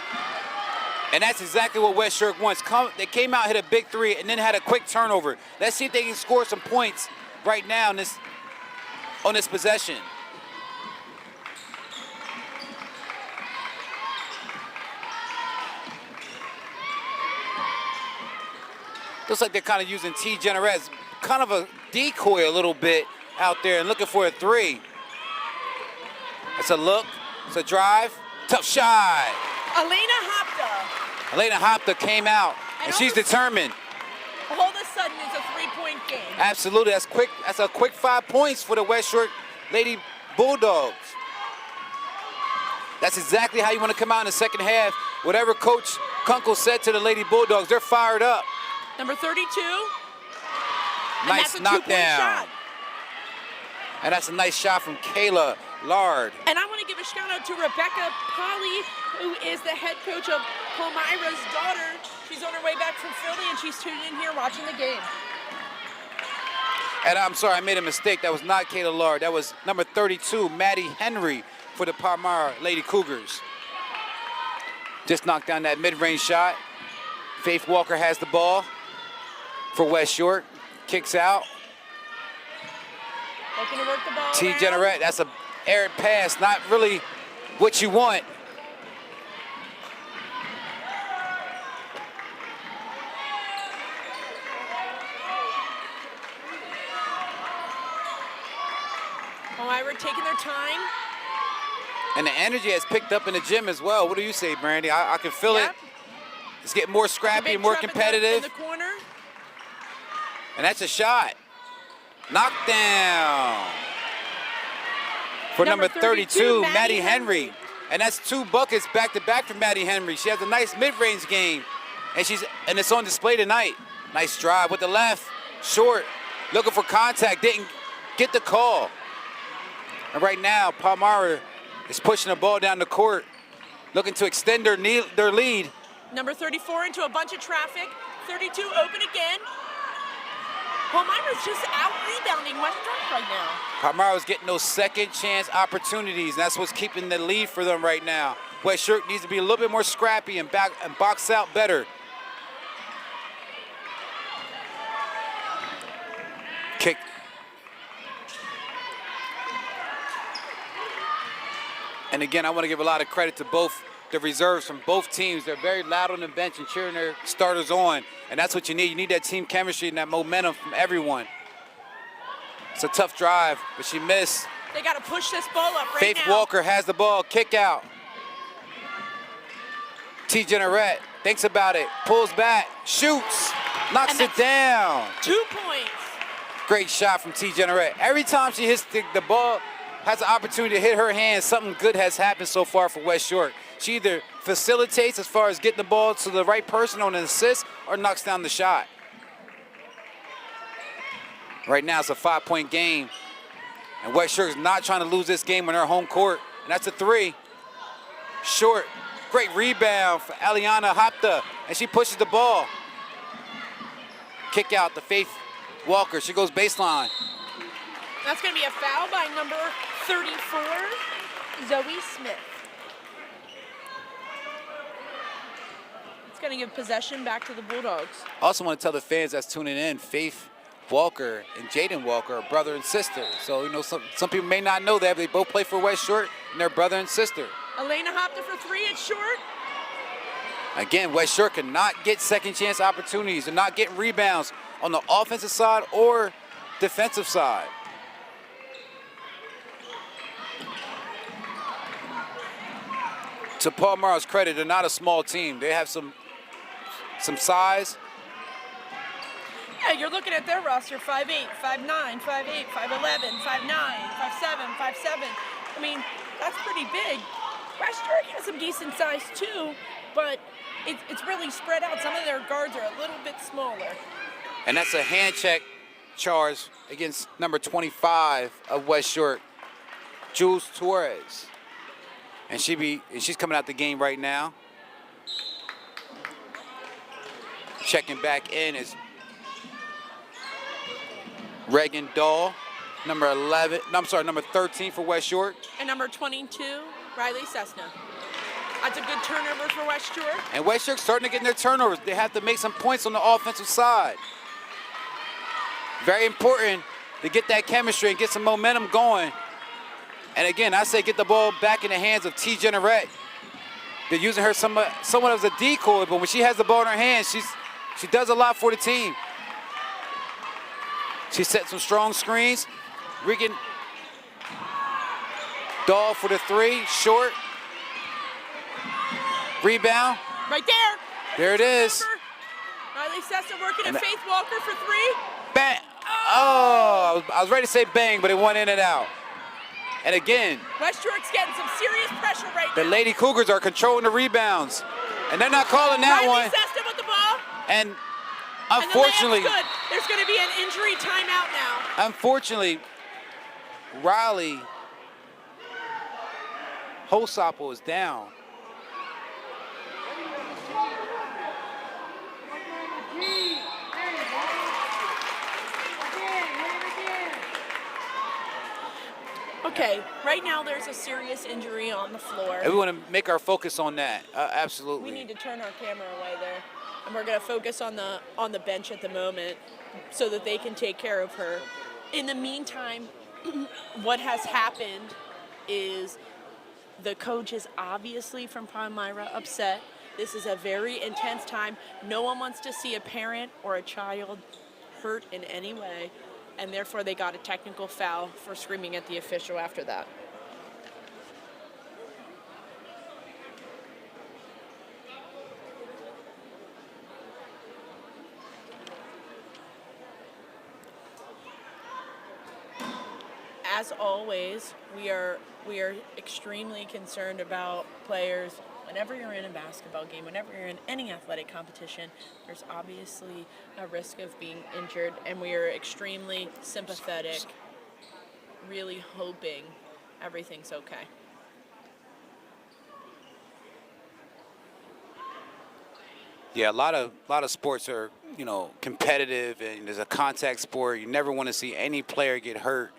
And that's exactly what West York wants. They came out, hit a big three, and then had a quick turnover. Let's see if they can score some points right now on this possession. Looks like they're kind of using T. Generette as kind of a decoy a little bit out there and looking for a three. It's a look, it's a drive, tough shot. Elena Hopta. Elena Hopta came out, and she's determined. All of a sudden, it's a three-point game. Absolutely, that's quick. That's a quick 5 points for the West York Lady Bulldogs. That's exactly how you want to come out in the second half. Whatever Coach Kunkel said to the Lady Bulldogs, they're fired up. Number 32. Nice knockdown. Shot. And that's a nice shot from Kayla Lard. And I want to give a shout out to Rebecca Polly, who is the head coach of Palmyra's daughter. She's on her way back from Philly, and she's tuned in here watching the game. And I'm sorry, I made a mistake. That was not Kayla Lard. That was number 32, Maddie Henry for the Palmyra Lady Cougars. Just knocked down that mid-range shot. Faith Walker has the ball for West York. Kicks out. Looking to work the ball T. around. Generette, that's a errant pass. Not really what you want. Palmyra taking their time. And the energy has picked up in the gym as well. What do you say, Brandy? I can feel it. It's getting more scrappy and more competitive. In the corner. And that's a shot. Knocked down for number 32, Maddie Henry. And that's 2 buckets back-to-back for Maddie Henry. She has a nice mid-range game, and it's on display tonight. Nice drive with the left, short, looking for contact, didn't get the call. And right now, Palmyra is pushing the ball down the court, looking to extend their lead. Number 34 into a bunch of traffic. 32 open again. Palmyra's just out-rebounding West York right now. Palmyra's getting those second-chance opportunities, and that's what's keeping the lead for them right now. West York needs to be a little bit more scrappy and box out better. Kick. And again, I want to give a lot of credit to both the reserves from both teams. They're very loud on the bench and cheering their starters on. And that's what you need. You need that team chemistry and that momentum from everyone. It's a tough drive, but she missed. They got to push this ball up right Faith now. Walker has the ball. Kick out. T. Generette thinks about it. Pulls back. Shoots. Knocks it down. 2 points. Great shot from T. Generette. Every time she hits the ball, has an opportunity to hit her hand, something good has happened so far for West York. She either facilitates as far as getting the ball to the right person on an assist or knocks down the shot. Right now it's a 5-point game. And West York is not trying to lose this game on their home court. And that's a 3. Short. Great rebound for Eliana Hopta. And she pushes the ball. Kick out to Faith Walker. She goes baseline. That's going to be a foul by number 34, Zoe Smith. It's going to give possession back to the Bulldogs. Also want to tell the fans that's tuning in, Faith Walker and Jaden Walker are brother and sister. So, you know, some people may not know that, but they both play for West York, and they're brother and sister. Elena Hopta for 3, it's short. Again, West York cannot get second chance opportunities. They're not getting rebounds on the offensive side or defensive side. To Palmyra's credit, they're not a small team. They have some size. Yeah, you're looking at their roster, 5'8", 5'9", 5'8", 5'11", 5'9", 5'7", 5'7". I mean, that's pretty big. West York has some decent size too, but it's really spread out. Some of their guards are a little bit smaller. And that's a hand check charge against number 25 of West York, Jules Torres. And she's coming out the game right now. Checking back in is Reagan Doll, number 13 for West York. And number 22, Riley Cessna. That's a good turnover for West York. And West York starting to get in their turnovers. They have to make some points on the offensive side. Very important to get that chemistry and get some momentum going. And again, I say get the ball back in the hands of T. Generette. They're using her somewhat as a decoy, but when she has the ball in her hands, she does a lot for the team. She set some strong screens. Reagan Doll for the three, short. Rebound. Right there. There it is. Riley Cessna working at Faith Walker for three. Bang. Oh, I was ready to say bang, but it went in and out. And again, West York's getting some serious pressure right now. the Lady Cougars are controlling the rebounds. And they're not calling that Riley one. Cessna with the ball. And unfortunately, and the layup's good. There's going to be an injury timeout now. Unfortunately, Riley Hosopo is down. Okay, right now there's a serious injury on the floor. And we want to make our focus on that. Absolutely. We need to turn our camera away there. And we're going to focus on the bench at the moment so that they can take care of her. In the meantime, what has happened is the coach is obviously from Palmyra upset. This is a very intense time. No one wants to see a parent or a child hurt in any way, and therefore they got a technical foul for screaming at the official after that. As always, we are extremely concerned about players. Whenever you're in a basketball game, whenever you're in any athletic competition, there's obviously a risk of being injured, and we are extremely sympathetic, really hoping everything's okay. Yeah, a lot of sports are, competitive, and there's a contact sport. You never want to see any player get hurt.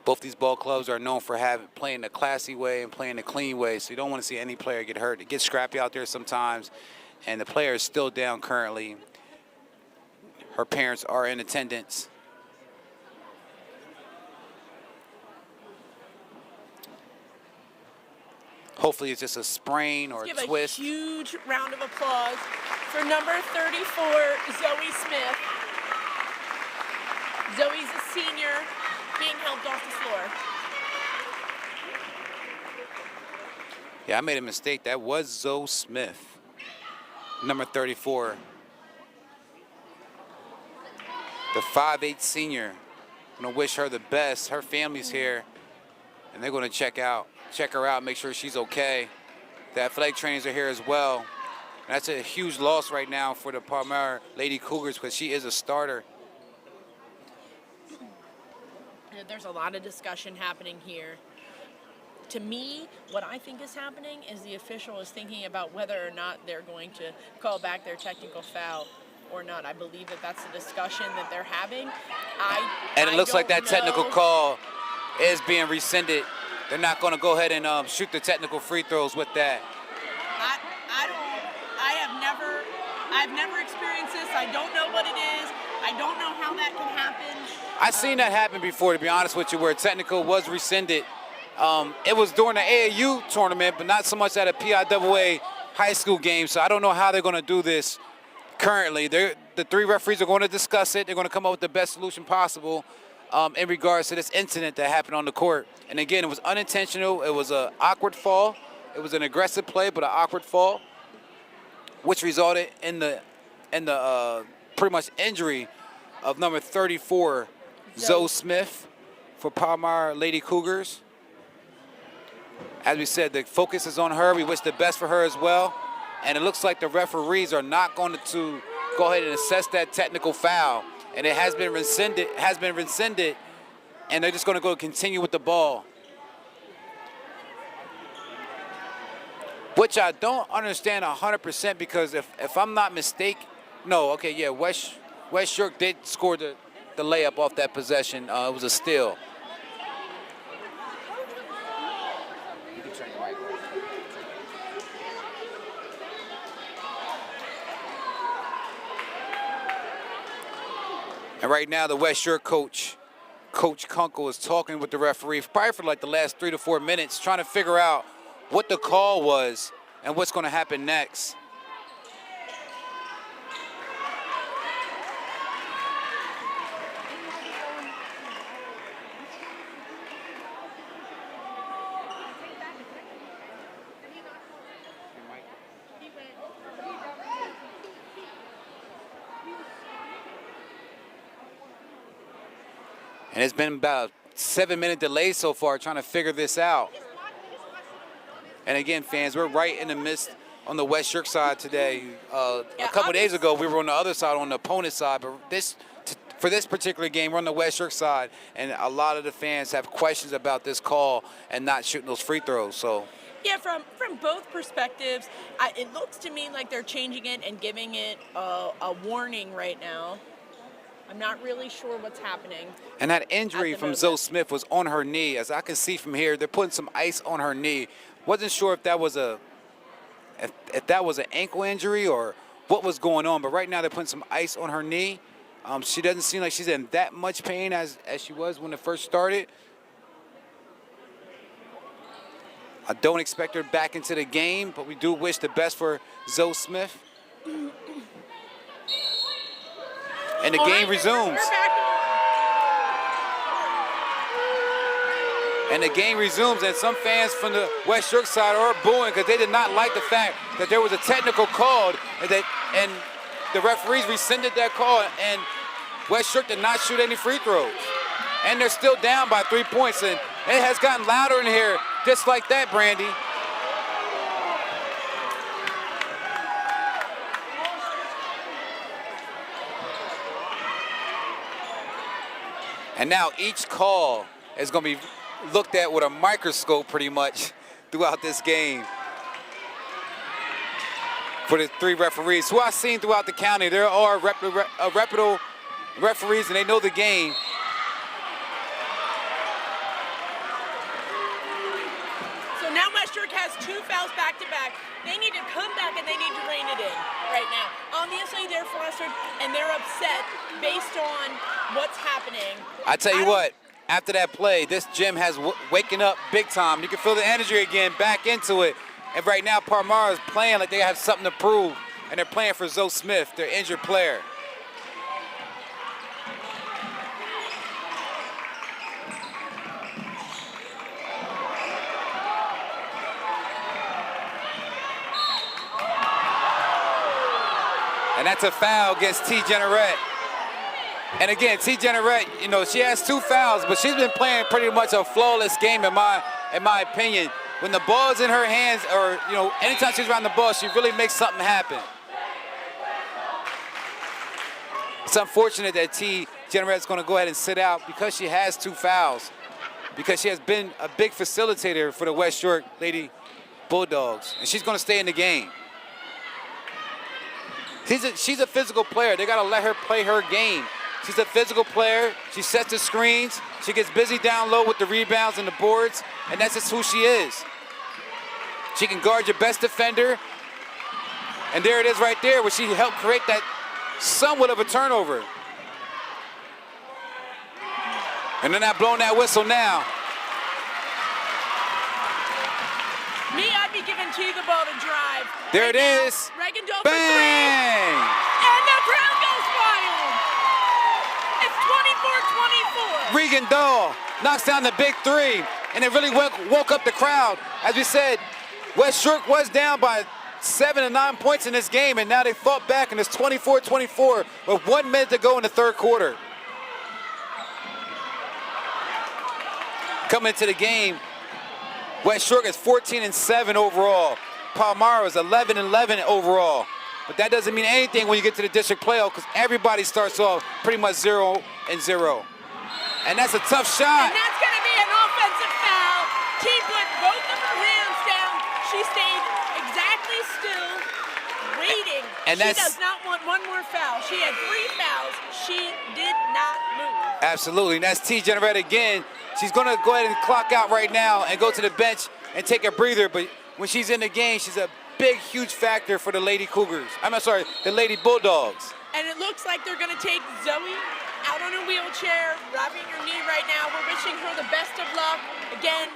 Both these ball clubs are known for playing the classy way and playing the clean way, so you don't want to see any player get hurt. It gets scrappy out there sometimes, and the player is still down currently. Her parents are in attendance. Hopefully it's just a sprain or a twist. Give a huge round of applause for number 34, Zoe Smith. Zoe's a senior, being helped off the floor. Yeah, I made a mistake. That was Zoe Smith, number 34. The 5'8" senior. I'm gonna wish her the best. Her family's here, and they're gonna check her out, make sure she's okay. The athletic trainers are here as well. And that's a huge loss right now for the Palmyra Lady Cougars because she is a starter. There's a lot of discussion happening here. To me, what I think is happening is the official is thinking about whether or not they're going to call back their technical foul or not. I believe that that's the discussion that they're having. And it looks like that technical call is being rescinded. They're not going to go ahead and shoot the technical free throws with that. I've never experienced this. I don't know what it is. I don't know how that can happen. I've seen that happen before, to be honest with you, where a technical was rescinded. It was during the AAU tournament, but not so much at a PIAA high school game. So I don't know how they're going to do this currently. The three referees are going to discuss it. They're going to come up with the best solution possible in regards to this incident that happened on the court. And again, it was unintentional. It was an awkward fall. It was an aggressive play, but an awkward fall, which resulted in the pretty much injury of number 34, Zoe Smith, for Palmyra Lady Cougars. As we said, the focus is on her. We wish the best for her as well. And it looks like the referees are not going to go ahead and assess that technical foul. And it has been rescinded, and they're just going to go continue with the ball. Which I don't understand 100%, because if I'm not mistaken, no, okay, yeah, West York did score the layup off that possession. It was a steal. And right now, the West York coach, Coach Kunkel, is talking with the referee probably for like the last 3 to 4 minutes, trying to figure out what the call was and what's going to happen next. And it's been about a 7-minute delay so far trying to figure this out. And again, fans, we're right in the midst on the West York side today. A couple days ago, we were on the other side, on the opponent's side. But for this particular game, we're on the West York side. And a lot of the fans have questions about this call and not shooting those free throws. So. Yeah, from both perspectives, it looks to me like they're changing it and giving it a warning right now. I'm not really sure what's happening. And that injury from Zoe Smith was on her knee. As I can see from here, they're putting some ice on her knee. Wasn't sure if that was if that was an ankle injury or what was going on, but right now they're putting some ice on her knee. She doesn't seem like she's in that much pain as she was when it first started. I don't expect her back into the game, but we do wish the best for Zoe Smith. And the game resumes. And the game resumes, and some fans from the West York side are booing because they did not like the fact that there was a technical call and the referees rescinded that call, and West York did not shoot any free throws. And they're still down by 3 points, and it has gotten louder in here just like that, Brandy. And now each call is going to be looked at with a microscope pretty much throughout this game. For the 3 referees who I've seen throughout the county, there are reputable referees and they know the game. So now West York has 2 fouls back to back. They need to come back and they need to rein it in right now. Obviously, they're flustered and they're upset based on what's happening. I tell you what, after that play, this gym has waking up big time. You can feel the energy again back into it. And right now, Palmyra is playing like they have something to prove. And they're playing for Zoe Smith, their injured player. And that's a foul against T. Generette. And again, T. Generette, you know, she has 2 fouls, but she's been playing pretty much a flawless game in my opinion. When the ball's in her hands, or, you know, anytime she's around the ball, she really makes something happen. It's unfortunate that T. Generette's going to go ahead and sit out because she has 2 fouls, because she has been a big facilitator for the West York Lady Bulldogs, and she's going to stay in the game. She's a physical player. They got to let her play her game. She's a physical player. She sets the screens. She gets busy down low with the rebounds and the boards, and that's just who she is. She can guard your best defender, and there it is right there where she helped create that somewhat of a turnover. And they're not blowing that whistle now. Me, I'd be giving T the ball to drive. There it is. Reagan Doll Bang! for 3. And the crowd goes wild. It's 24-24. Reagan Doll knocks down the big 3, and it really woke up the crowd. As we said, West York was down by 7 to 9 points in this game, and now they fought back, and it's 24-24 with 1 minute to go in the third quarter. Coming into the game, West Shore is 14-7 overall. Palmyra is 11-11 overall. But that doesn't mean anything when you get to the district playoff because everybody starts off pretty much 0-0. And that's a tough shot. And that's going to be an offensive foul. Team put both of her hands down. She stayed exactly still, waiting. And she does not want one more foul. She had 3 fouls. She did not move. Absolutely. And that's T. Generetta again. She's going to go ahead and clock out right now and go to the bench and take a breather. But when she's in the game, she's a big, huge factor for the Lady Cougars. The Lady Bulldogs. And it looks like they're going to take Zoe out on a wheelchair, wrapping her knee right now. We're wishing her the best of luck. Again,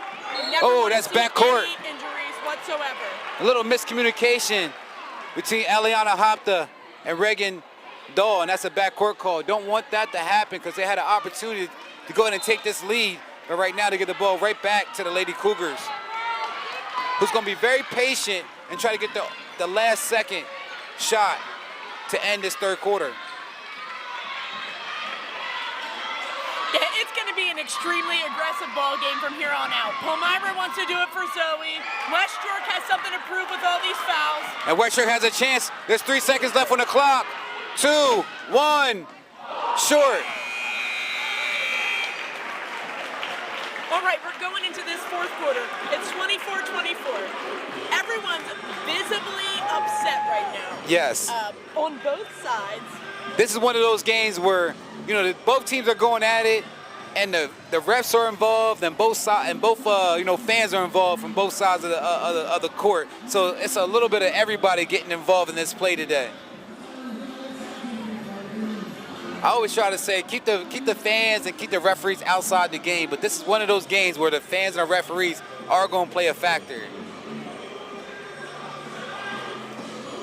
never that's want to see backcourt. any injuries whatsoever. A little miscommunication between Eliana Hopta and Reagan Doll, and that's a backcourt call. Don't want that to happen because they had an opportunity to go ahead and take this lead. But right now, they get the ball right back to the Lady Cougars, who's going to be very patient and try to get the last second shot to end this third quarter. Yeah, it's going to be an extremely aggressive ball game from here on out. Palmyra wants to do it for Zoe. West York has something to prove with all these fouls. And West York has a chance. There's 3 seconds left on the clock. 2, 1, short. All right, we're going into this fourth quarter. It's 24-24. Everyone's visibly upset right now. Yes. On both sides. This is one of those games where, both teams are going at it, and the refs are involved, and both sides, and both fans are involved from both sides of the court. So it's a little bit of everybody getting involved in this play today. I always try to say keep the fans and keep the referees outside the game, but this is one of those games where the fans and the referees are going to play a factor.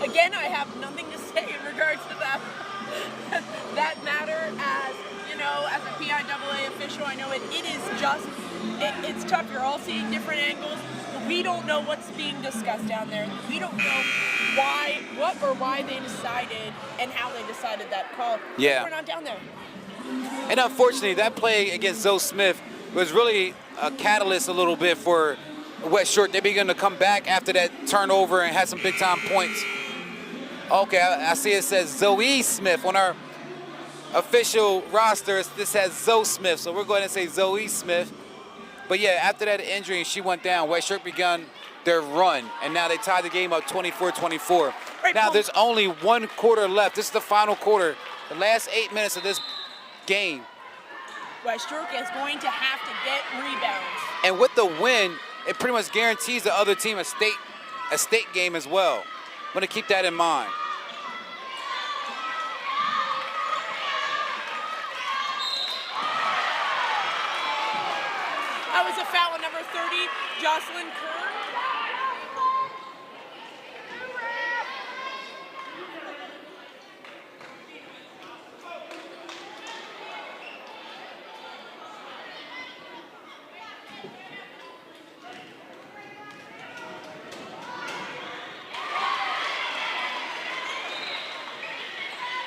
Again, I have nothing to say in regards to that matter. As a PIAA official, I know it is just, it's tough. You're all seeing different angles. We don't know what's being discussed down there. We don't know why they decided and how they decided that call. Yeah. We're not down there. And unfortunately, that play against Zoe Smith was really a catalyst a little bit for West Shore. They began to come back after that turnover and had some big time points. Okay, I see it says Zoe Smith on our official roster. This has Zoe Smith, so we're going to say Zoe Smith. But yeah, after that injury, she went down. West Shore begun their run, and now they tied the game up 24-24. Right, now there's only 1 quarter left. This is the final quarter. The last 8 minutes of this game. West York is going to have to get rebounds. And with the win, it pretty much guarantees the other team a state game as well. I'm going to keep that in mind. That was a foul on number 30, Jocelyn Kerr.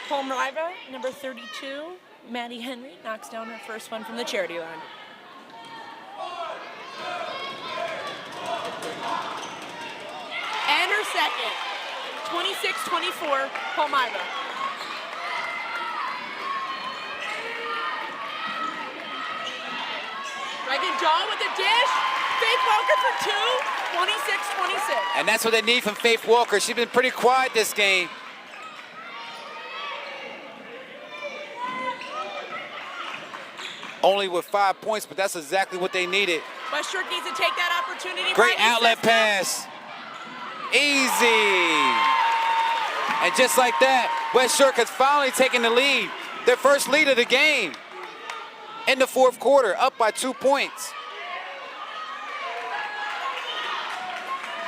Palmyra, number 32, Maddie Henry, knocks down her first one from the charity line. And her second, 26-24, Palmyra. Reagan Doll with a dish. Faith Walker for 2, 26-26. And that's what they need from Faith Walker. She's been pretty quiet this game. Only with 5 points, but that's exactly what they needed. West York needs to take that opportunity. Great outlet pass. Easy. And just like that, West York has finally taken the lead. Their first lead of the game in the fourth quarter, up by 2 points.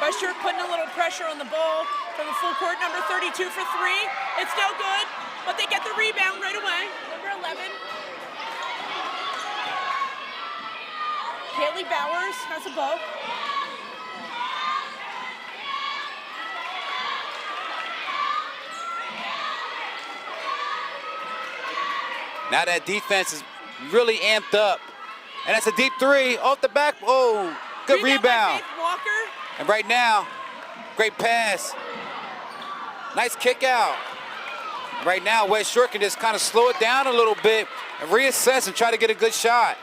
West York putting a little pressure on the ball from the full court. Number 32 for 3. It's no good, but they get the rebound right away. Number 11. Kaylee Bowers has a ball. Now that defense is really amped up. And that's a deep three off the back. Oh, good rebound. By Faith Walker. And right now, great pass. Nice kick out. Right now, West Shore can just kind of slow it down a little bit and reassess and try to get a good shot.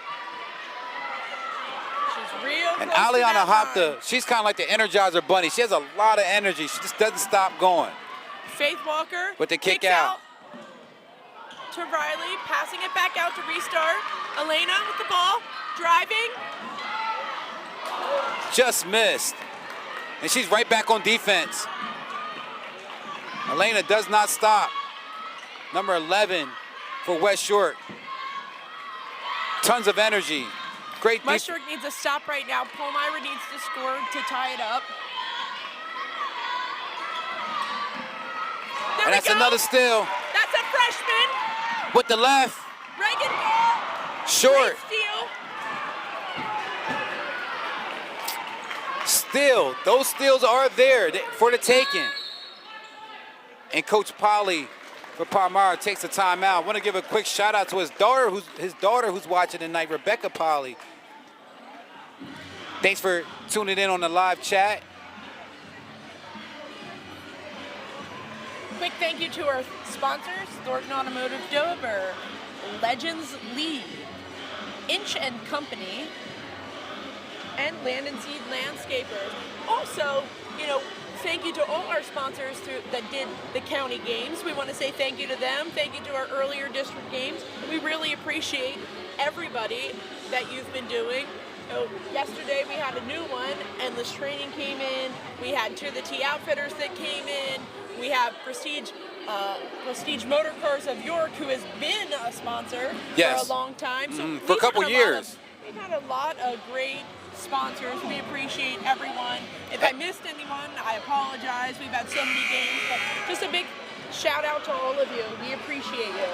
She's real And close to Aliana that line. Hopta, she's kind of like the Energizer Bunny. She has a lot of energy. She just doesn't stop going. Faith Walker With the kick kicks out. To Riley, passing it back out to restart. Elena with the ball, driving. Just missed. And she's right back on defense. Elena does not stop. Number 11 for West Shore. Tons of energy. Great defense. West Shore needs a stop right now. Palmyra needs to score to tie it up. There And we that's go. another steal That's a freshman. with the left. Reagan Doll. Short. Great steal. Still, those steals are there for the taking. And Coach Polly for Palmyra takes a timeout. I want to give a quick shout out to his daughter who's watching tonight, Rebecca Polly. Thanks for tuning in on the live chat. Quick thank you to our sponsors, Thornton Automotive Dover, Legends League, Inch and Company, and Land and Seed Landscapers. Also, thank you to all our sponsors that did the county games. We want to say thank you to them. Thank you to our earlier district games. We really appreciate everybody that you've been doing. Yesterday we had a new one. Endless Training came in. We had To the T Outfitters that came in. We have Prestige Motor Cars of York, who has been a sponsor Yes. for a long time. So For a couple years. We've had a lot of great sponsors. We appreciate everyone. If I missed anyone, I apologize. We've had so many games, but just a big shout out to all of you. We appreciate you.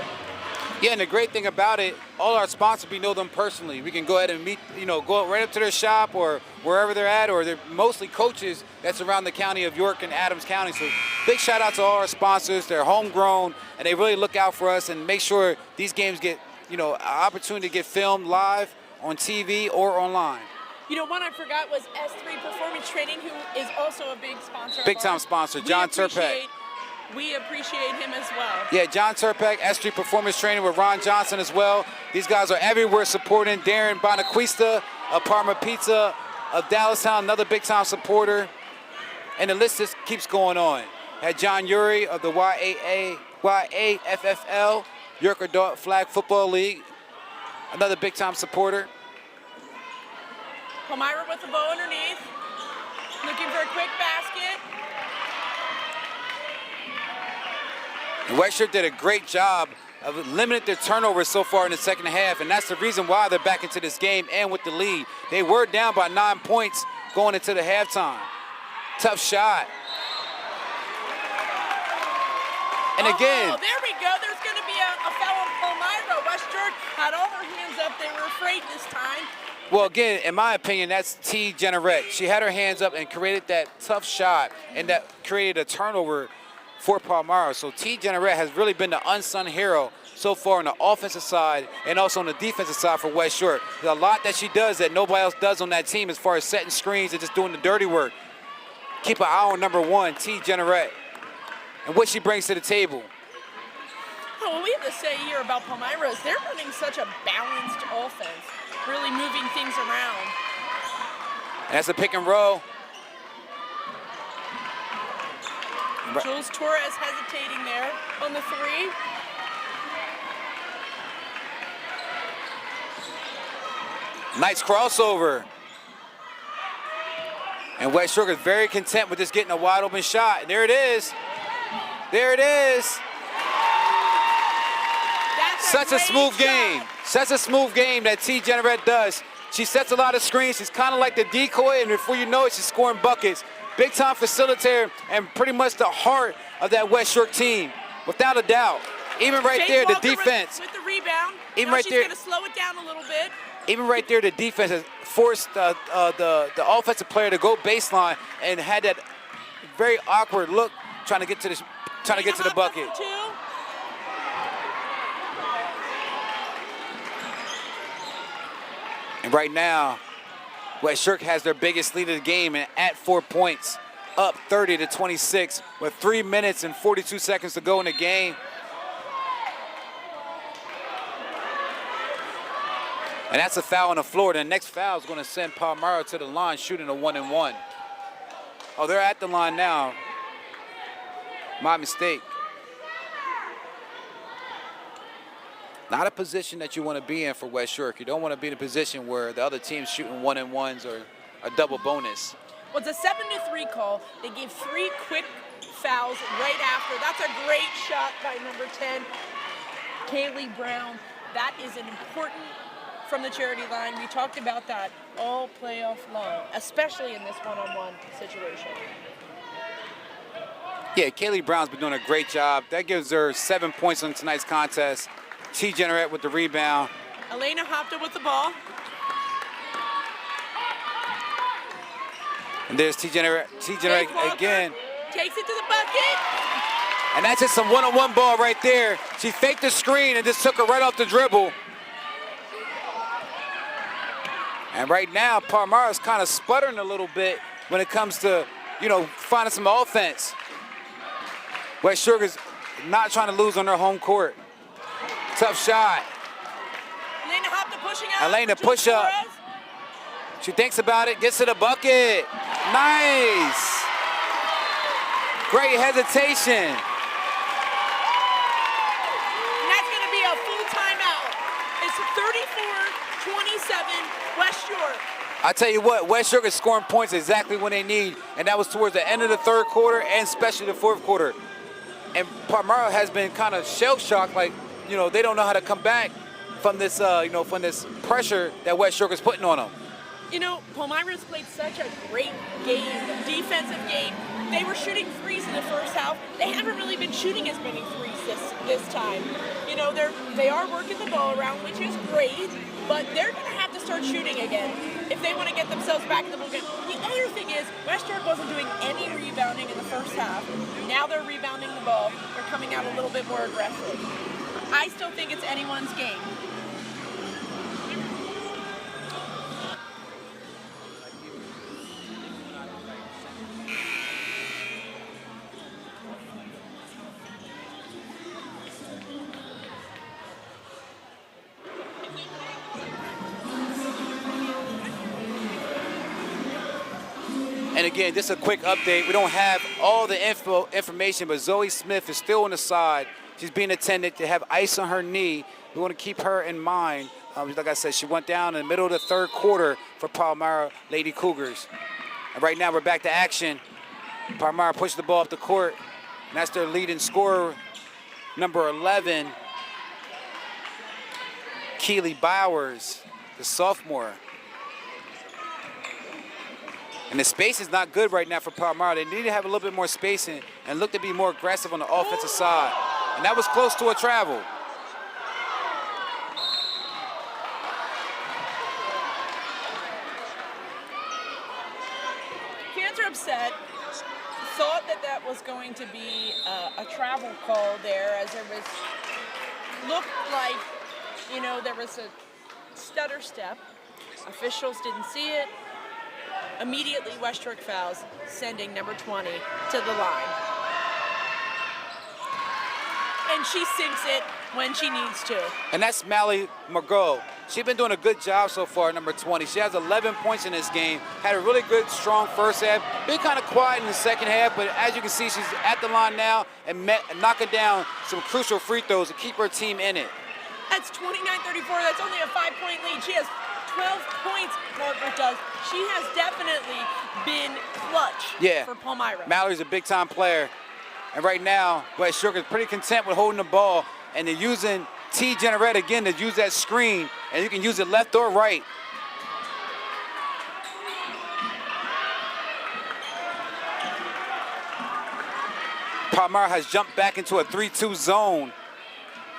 Yeah, and the great thing about it, all our sponsors, we know them personally. We can go ahead and meet, go right up to their shop or wherever they're at, or they're mostly coaches that's around the county of York and Adams County. So big shout out to all our sponsors. They're homegrown, and they really look out for us and make sure these games get, an opportunity to get filmed live on TV or online. One I forgot was S3 Performance Training, who is also a big sponsor. Big time sponsor, John Turpek. We appreciate him as well. Yeah, John Turpek, S3 Performance Training with Ron Johnson as well. These guys are everywhere supporting. Darren Bonaquista of Parma Pizza of Dallastown, another big time supporter. And the list just keeps going on. Had John Urey of the YAFFL, York Adult Flag Football League, another big time supporter. Palmyra with the ball underneath, looking for a quick basket. And West Shore did a great job of limiting their turnovers so far in the second half, and that's the reason why they're back into this game and with the lead. They were down by 9 points going into the halftime. Tough shot. And again, Oh, there we go. There's going to be a foul on Palmyra. West Shore had all their hands up. They were afraid this time. well, again, in my opinion, that's T. Jennerette. She had her hands up and created that tough shot, and that created a turnover for Palmyra. So T. Jennerette has really been the unsung hero so far on the offensive side and also on the defensive side for West Shore. There's a lot that she does that nobody else does on that team as far as setting screens and just doing the dirty work. Keep an eye on number 1, T. Jennerette, and what she brings to the table. What we have to say here about Palmyra is they're running such a balanced offense, really moving things around. And that's a pick and roll. Jules Torres hesitating there on the 3. Nice crossover. And West Shore is very content with just getting a wide open shot. And there it is. There it is. That's Such a smooth great game. shot. Such a smooth game that T. Jennerette does. She sets a lot of screens. She's kind of like the decoy, and before you know it, she's scoring buckets. Big time facilitator and pretty much the heart of that West Shore team, without a doubt. Even right Faith there, the Walker defense. with the rebound. Even Now right she's there- going to slow it down a little bit. Even right there, the defense has forced the offensive player to go baseline and had that very awkward look trying to get to the bucket. Two. And right now, West Shirk has their biggest lead of the game and at 4 points, up 30-26 with 3 minutes and 42 seconds to go in the game. And that's a foul on the floor. The next foul is going to send Palmyra to the line shooting a 1-and-1. Oh, they're at the line now. My mistake. Not a position that you want to be in for West Shirk. You don't want to be in a position where the other team's shooting 1-and-1s or a double bonus. Well, it's a 7-3 call. They gave 3 quick fouls right after. That's a great shot by number 10, Kaylee Brown. That is an important from the charity line. We talked about that all playoff long, especially in this one-on-one situation. Yeah, Kaylee Brown's been doing a great job. That gives her 7 points on tonight's contest. T. Generette with the rebound. Elena Hopta with the ball. And there's T. Generette again. Takes it to the bucket. And that's just some one-on-one ball right there. She faked the screen and just took her right off the dribble. And right now, Palmyra's kind of sputtering a little bit when it comes to, finding some offense. West Shirk is not trying to lose on their home court. Tough shot. Elena Hopta pushing out. Elena push up. She thinks about it, gets to the bucket. Nice. Great hesitation. And that's going to be a full timeout. It's 34-27 West Shirk. I tell you what, West Shirk is scoring points exactly when they need, and that was towards the end of the third quarter and especially the fourth quarter. And Palmyra has been kind of shell-shocked, like, they don't know how to come back from this, from this pressure that West Shirk is putting on them. Palmyra's played such a great game, defensive game. They were shooting threes in the first half. They haven't really been shooting as many threes this time. They are working the ball around, which is great, but they're going to have to start shooting again if they want to get themselves back in the ball game. The other thing is, West Shirk wasn't doing any rebounding in the first half. Now they're rebounding the ball. They're coming out a little bit more aggressive. I still think it's anyone's game. And again, just a quick update. We don't have all the information, but Zoe Smith is still on the side. She's being attended to have ice on her knee. We want to keep her in mind. Like I said, she went down in the middle of the third quarter for Palmyra Lady Cougars. And right now we're back to action. Palmyra pushed the ball up the court. And that's their leading scorer, number 11, Keely Bowers, the sophomore. And the space is not good right now for Palmyra. They need to have a little bit more spacing and look to be more aggressive on the offensive side. And that was close to a travel. Fans are upset. Thought that was going to be a travel call there, as there looked like, there was a stutter step. Officials didn't see it. Immediately, West Shirk fouls, sending number 20 to the line. And she sinks it when she needs to. And that's Maddie Henry. She's been doing a good job so far, number 20. She has 11 points in this game. Had a really good, strong first half. Been kind of quiet in the second half, but as you can see, she's at the line now and knocking down some crucial free throws to keep her team in it. That's 29-34. That's only a 5-point lead. She has 12 points, Margaret does. She has definitely been clutch for Palmyra. Mallory's a big-time player. And right now, West Shirk is pretty content with holding the ball, and they're using T. Generette again to use that screen, and you can use it left or right. Palmyra has jumped back into a 3-2 zone.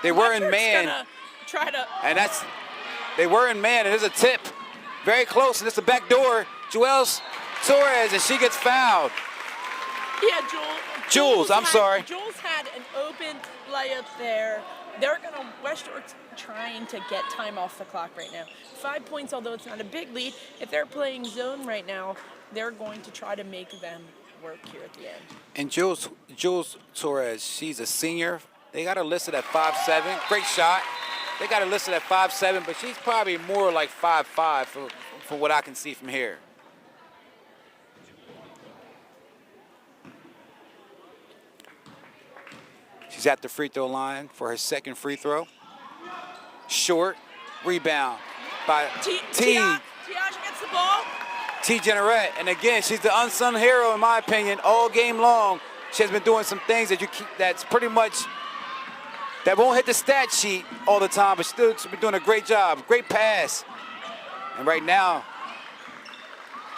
They were in man. They were in man, and there's a tip. Very close, and it's the back door. Jules Torres, and she gets fouled. Yeah, Jules I'm sorry. Jules had an open layup there. West Shirk's trying to get time off the clock right now. 5 points, although it's not a big lead. If they're playing zone right now, they're going to try to make them work here at the end. And Jules Torres, she's a senior. They got her listed at 5'7". Great shot. They got her listed at 5'7", but she's probably more like 5'5" from what I can see from here. She's at the free throw line for her second free throw. Short rebound by T. Tiage gets the ball. T. Generette, and again, she's the unsung hero in my opinion all game long. She has been doing some things that's pretty much, that won't hit the stat sheet all the time, but still she's been doing a great job. Great pass. And right now,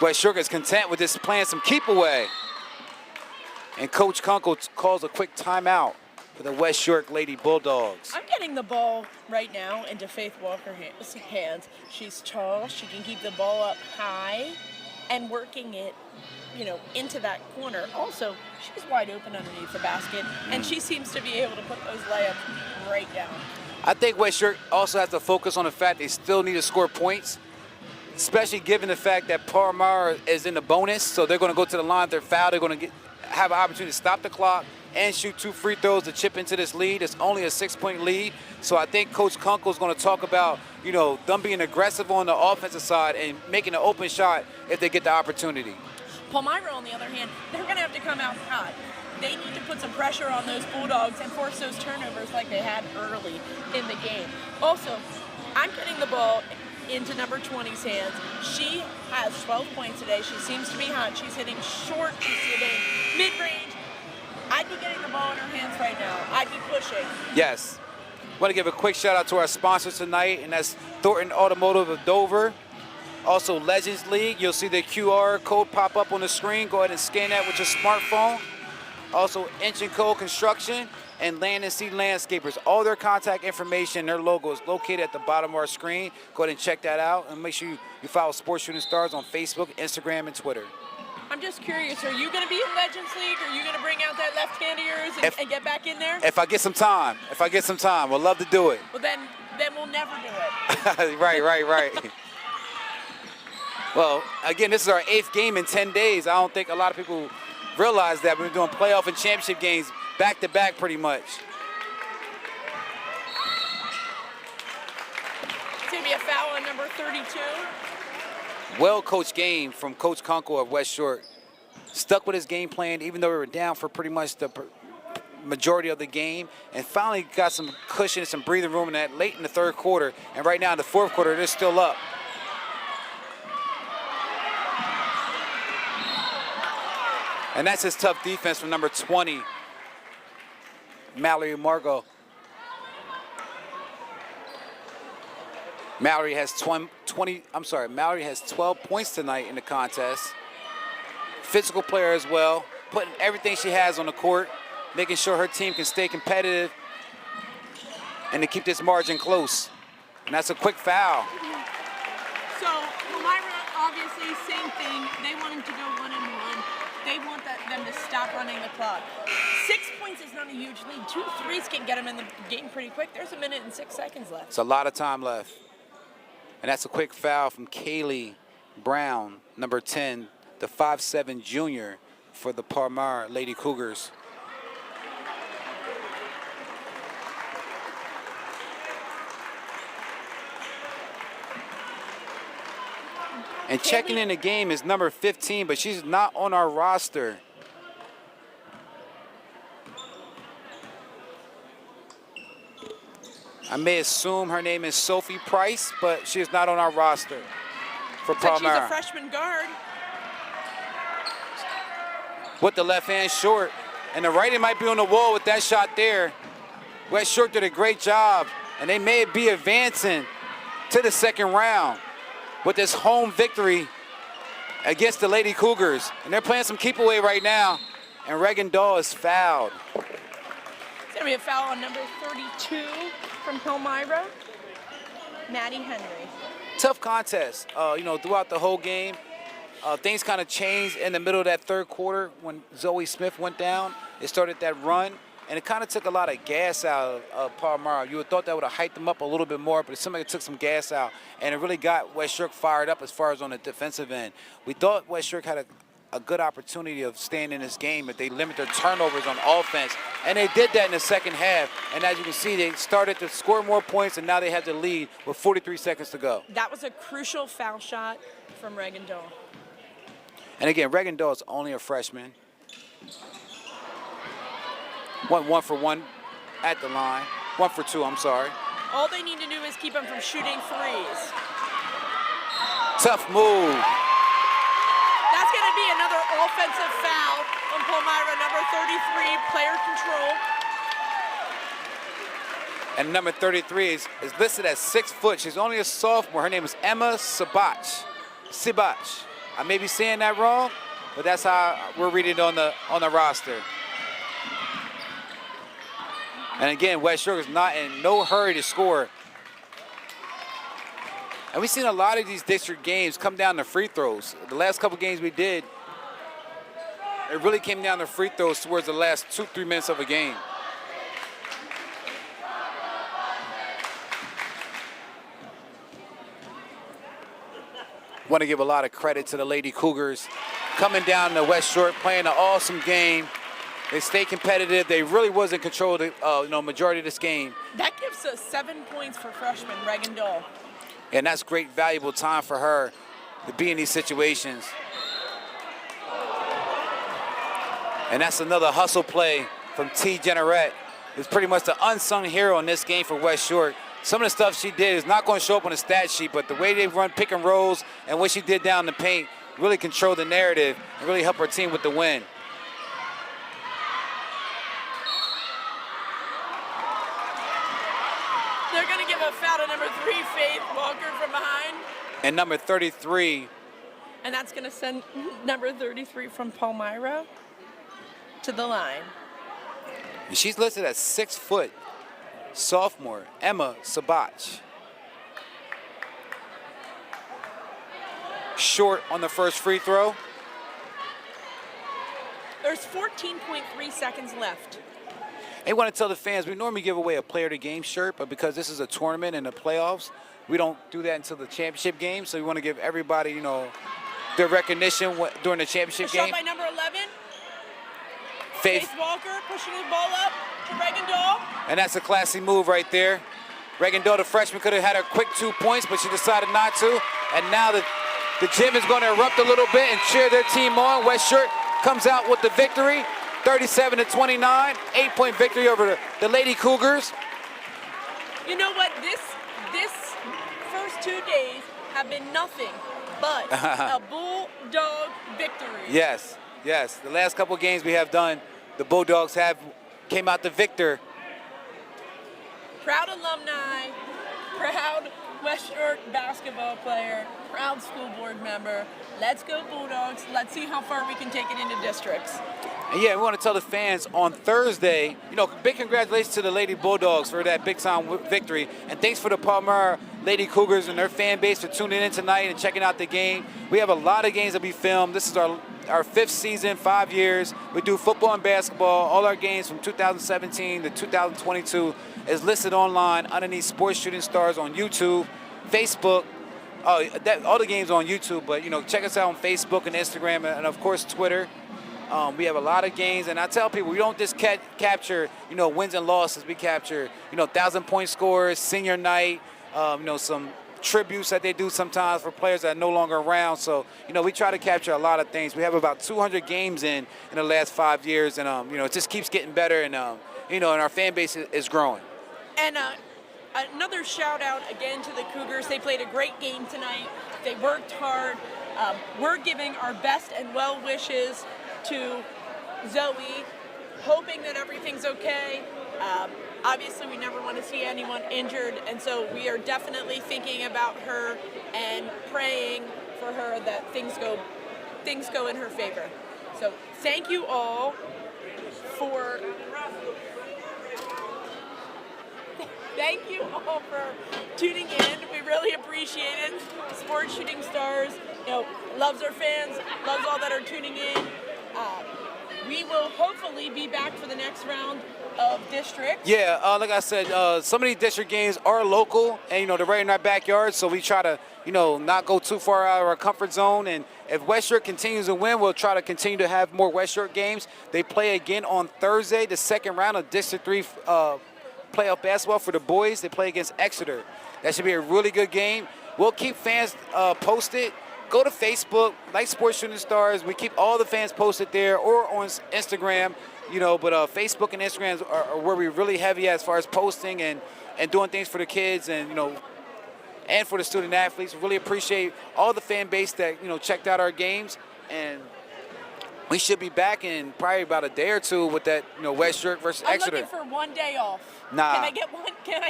West York is content with just playing some keep away. And Coach Kunkel calls a quick timeout for the West York Lady Bulldogs. I'm getting the ball right now into Faith Walker's hands. She's tall, she can keep the ball up high and working it, into that corner. Also, she's wide open underneath the basket, and she seems to be able to put those layups right down. I think West York also has to focus on the fact they still need to score points, especially given the fact that Palmyra is in the bonus, so they're going to go to the line. If they're fouled, they're going to have an opportunity to stop the clock and shoot 2 free throws to chip into this lead. It's only a 6-point lead. So I think Coach Kunkel is going to talk about, them being aggressive on the offensive side and making an open shot if they get the opportunity. Palmyra, on the other hand, they're going to have to come out hot. They need to put some pressure on those Bulldogs and force those turnovers like they had early in the game. Also, I'm getting the ball into number 20's hands. She has 12 points today. She seems to be hot. She's hitting short. She's hitting mid-range. I'd be getting the ball in her hands right now. I'd be pushing. Yes. I want to give a quick shout out to our sponsors tonight, and that's Thornton Automotive of Dover. Also Legends League. You'll see the QR code pop up on the screen. Go ahead and scan that with your smartphone. Also Inch & Co. Construction and Land and Sea Landscapers. All their contact information, their logo is located at the bottom of our screen. Go ahead and check that out, and make sure you follow Sports Shooting Stars on Facebook, Instagram, and Twitter. I'm just curious, are you going to be in Legends League? Are you going to bring out that left hand of yours and get back in there? If I get some time. We'll love to do it. Well, then we'll never do it. Right. Well, again, this is our 8th game in 10 days. I don't think a lot of people realize that. We've been doing playoff and championship games back-to-back pretty much. It's going to be a foul on number 32. Well-coached game from Coach Kunkel of West York. Stuck with his game plan, even though we were down for pretty much the majority of the game, and finally got some cushion and some breathing room in that late in the third quarter. And right now in the fourth quarter, they're still up. And that's his tough defense from number 20, Mallory Margot. Mallory has 12 points tonight in the contest. Physical player as well, putting everything she has on the court, making sure her team can stay competitive and to keep this margin close. And that's a quick foul. So Palmyra, obviously, same thing. They want him to go 1-and-1. They want them to stop running the clock. 6 points is not a huge lead. 2 threes can get them in the game pretty quick. There's a minute and 6 seconds left. It's a lot of time left. And that's a quick foul from Kaylee Brown, number 10, the 5'7" junior for the Palmyra Lady Cougars. And checking in the game is number 15, but she's not on our roster. I may assume her name is Sophie Price, but she is not on our roster for Palmyra. She's a freshman guard. With the left hand short. And the right hand might be on the wall with that shot there. West York did a great job, and they may be advancing to the second round with this home victory against the Lady Cougars. And they're playing some keep away right now, and Reagan Doll is fouled. It's going to be a foul on number 32 from Palmyra, Maddie Henry. Tough contest, throughout the whole game. Things kind of changed in the middle of that third quarter when Zoe Smith went down. It started that run. and it kind of took a lot of gas out of Palmyra. You would thought that would have hyped them up a little bit more, but it seemed like it took some gas out, and it really got West York fired up as far as on the defensive end. We thought West York had a good opportunity of staying in this game if they limit their turnovers on offense, and they did that in the second half. And as you can see, they started to score more points, and now they have the lead with 43 seconds to go. That was a crucial foul shot from Reagan Doll. And again, Reagan Doll is only a freshman. Went 1 for 1 at the line. 1 for 2, I'm sorry. All they need to do is keep them from shooting threes. Tough move. That's going to be another offensive foul on Palmyra, number 33, player control. And number 33 is listed as 6 foot. She's only a sophomore. Her name is Emma Sabach. Sibach. I may be saying that wrong, but that's how we're reading it on the roster. And again, West York is not in no hurry to score. And we've seen a lot of these district games come down to free throws. The last couple games we did, it really came down to free throws towards the last 2-3 minutes of a game. Want to give a lot of credit to the Lady Cougars coming down to West York, playing an awesome game. They stayed competitive. They really was in control of the majority of this game. That gives us 7 points for freshman Reagan Doll. And that's great, valuable time for her to be in these situations. And that's another hustle play from T. Generette. It's pretty much the unsung hero in this game for West York. Some of the stuff she did is not going to show up on the stat sheet, but the way they run pick and rolls and what she did down in the paint really controlled the narrative and really helped her team with the win. They're going to give a foul to number 3, Faith Walker, from behind. And number 33. And that's going to send number 33 from Palmyra to the line. And she's listed as 6 foot. Sophomore, Emma Sabach. Short on the first free throw. There's 14.3 seconds left. I want to tell the fans, we normally give away a player of the game shirt, but because this is a tournament in the playoffs, we don't do that until the championship game. So we want to give everybody, their recognition during the championship game. Shot by number 11. Faith Walker pushing the ball up to Reagan Doll. And that's a classy move right there. Reagan Doll, the freshman, could have had a quick 2 points, but she decided not to. And now the gym is going to erupt a little bit and cheer their team on. West York comes out with the victory, 37-29, 8-point victory over the Lady Cougars. You know what? This first 2 days have been nothing but a Bulldog victory. Yes. The last couple games we have done, the Bulldogs came out the victor. Proud alumni, proud West York basketball player, proud school board member. Let's go Bulldogs. Let's see how far we can take it into districts. And yeah, we want to tell the fans on Thursday, big congratulations to the Lady Bulldogs for that big time victory. And thanks for the Palmyra Lady Cougars and their fan base for tuning in tonight and checking out the game. We have a lot of games that we filmed. This is our 5th season, 5 years. We do football and basketball. All our games from 2017 to 2022 is listed online underneath Sports Shooting Stars on YouTube, Facebook. All the games on YouTube, but check us out on Facebook and Instagram and of course Twitter. We have a lot of games, and I tell people we don't just capture wins and losses. We capture 1,000-point scores, senior night, some tributes that they do sometimes for players that are no longer around. So we try to capture a lot of things. We have about 200 games in the last 5 years, and it just keeps getting better, and and our fan base is growing. And another shout out again to the Cougars. They played a great game tonight. They worked hard. We're giving our best and well wishes to Zoe, hoping that everything's okay. Obviously, we never want to see anyone injured, and so we are definitely thinking about her and praying for her that things go in her favor. So thank you all for tuning in. We really appreciate it. Sports Shooting Stars, loves our fans, loves all that are tuning in. We will hopefully be back for the next round of districts. Yeah, like I said, some of these district games are local, and they're right in our backyard. So we try to, not go too far out of our comfort zone. And if West York continues to win, we'll try to continue to have more West York games. They play again on Thursday, the second round of District 3 playoff basketball for the boys. They play against Exeter. That should be a really good game. We'll keep fans posted. Go to Facebook, like Sports Shooting Stars. We keep all the fans posted there, or on Instagram. But Facebook and Instagram are where we're really heavy as far as posting and doing things for the kids and and for the student athletes. We really appreciate all the fan base that checked out our games, and we should be back in probably about a day or two with that West York versus Exeter. I'm looking for 1 day off. Nah. Can I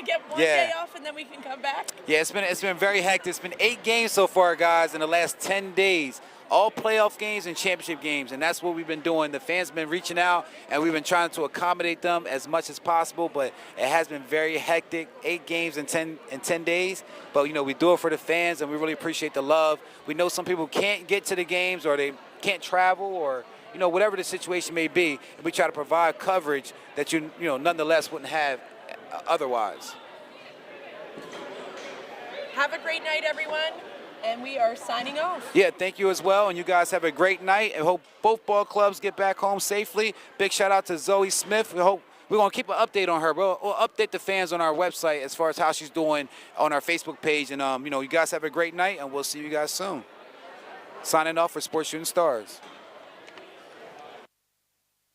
get one day off and then we can come back? Yeah, it's been very hectic. It's been 8 games so far, guys, in the last 10 days. All playoff games and championship games, and that's what we've been doing. The fans have been reaching out, and we've been trying to accommodate them as much as possible, but it has been very hectic. 8 games in 10 days, but we do it for the fans, and we really appreciate the love. We know some people can't get to the games, or they can't travel, or whatever the situation may be, and we try to provide coverage that you nonetheless wouldn't have otherwise. Have a great night, everyone. And we are signing off. Yeah, thank you as well. And you guys have a great night. I hope both ball clubs get back home safely. Big shout out to Zoe Smith. We're going to keep an update on her. We'll update the fans on our website as far as how she's doing on our Facebook page. And, you guys have a great night, and we'll see you guys soon. Signing off for Sports Shooting Stars.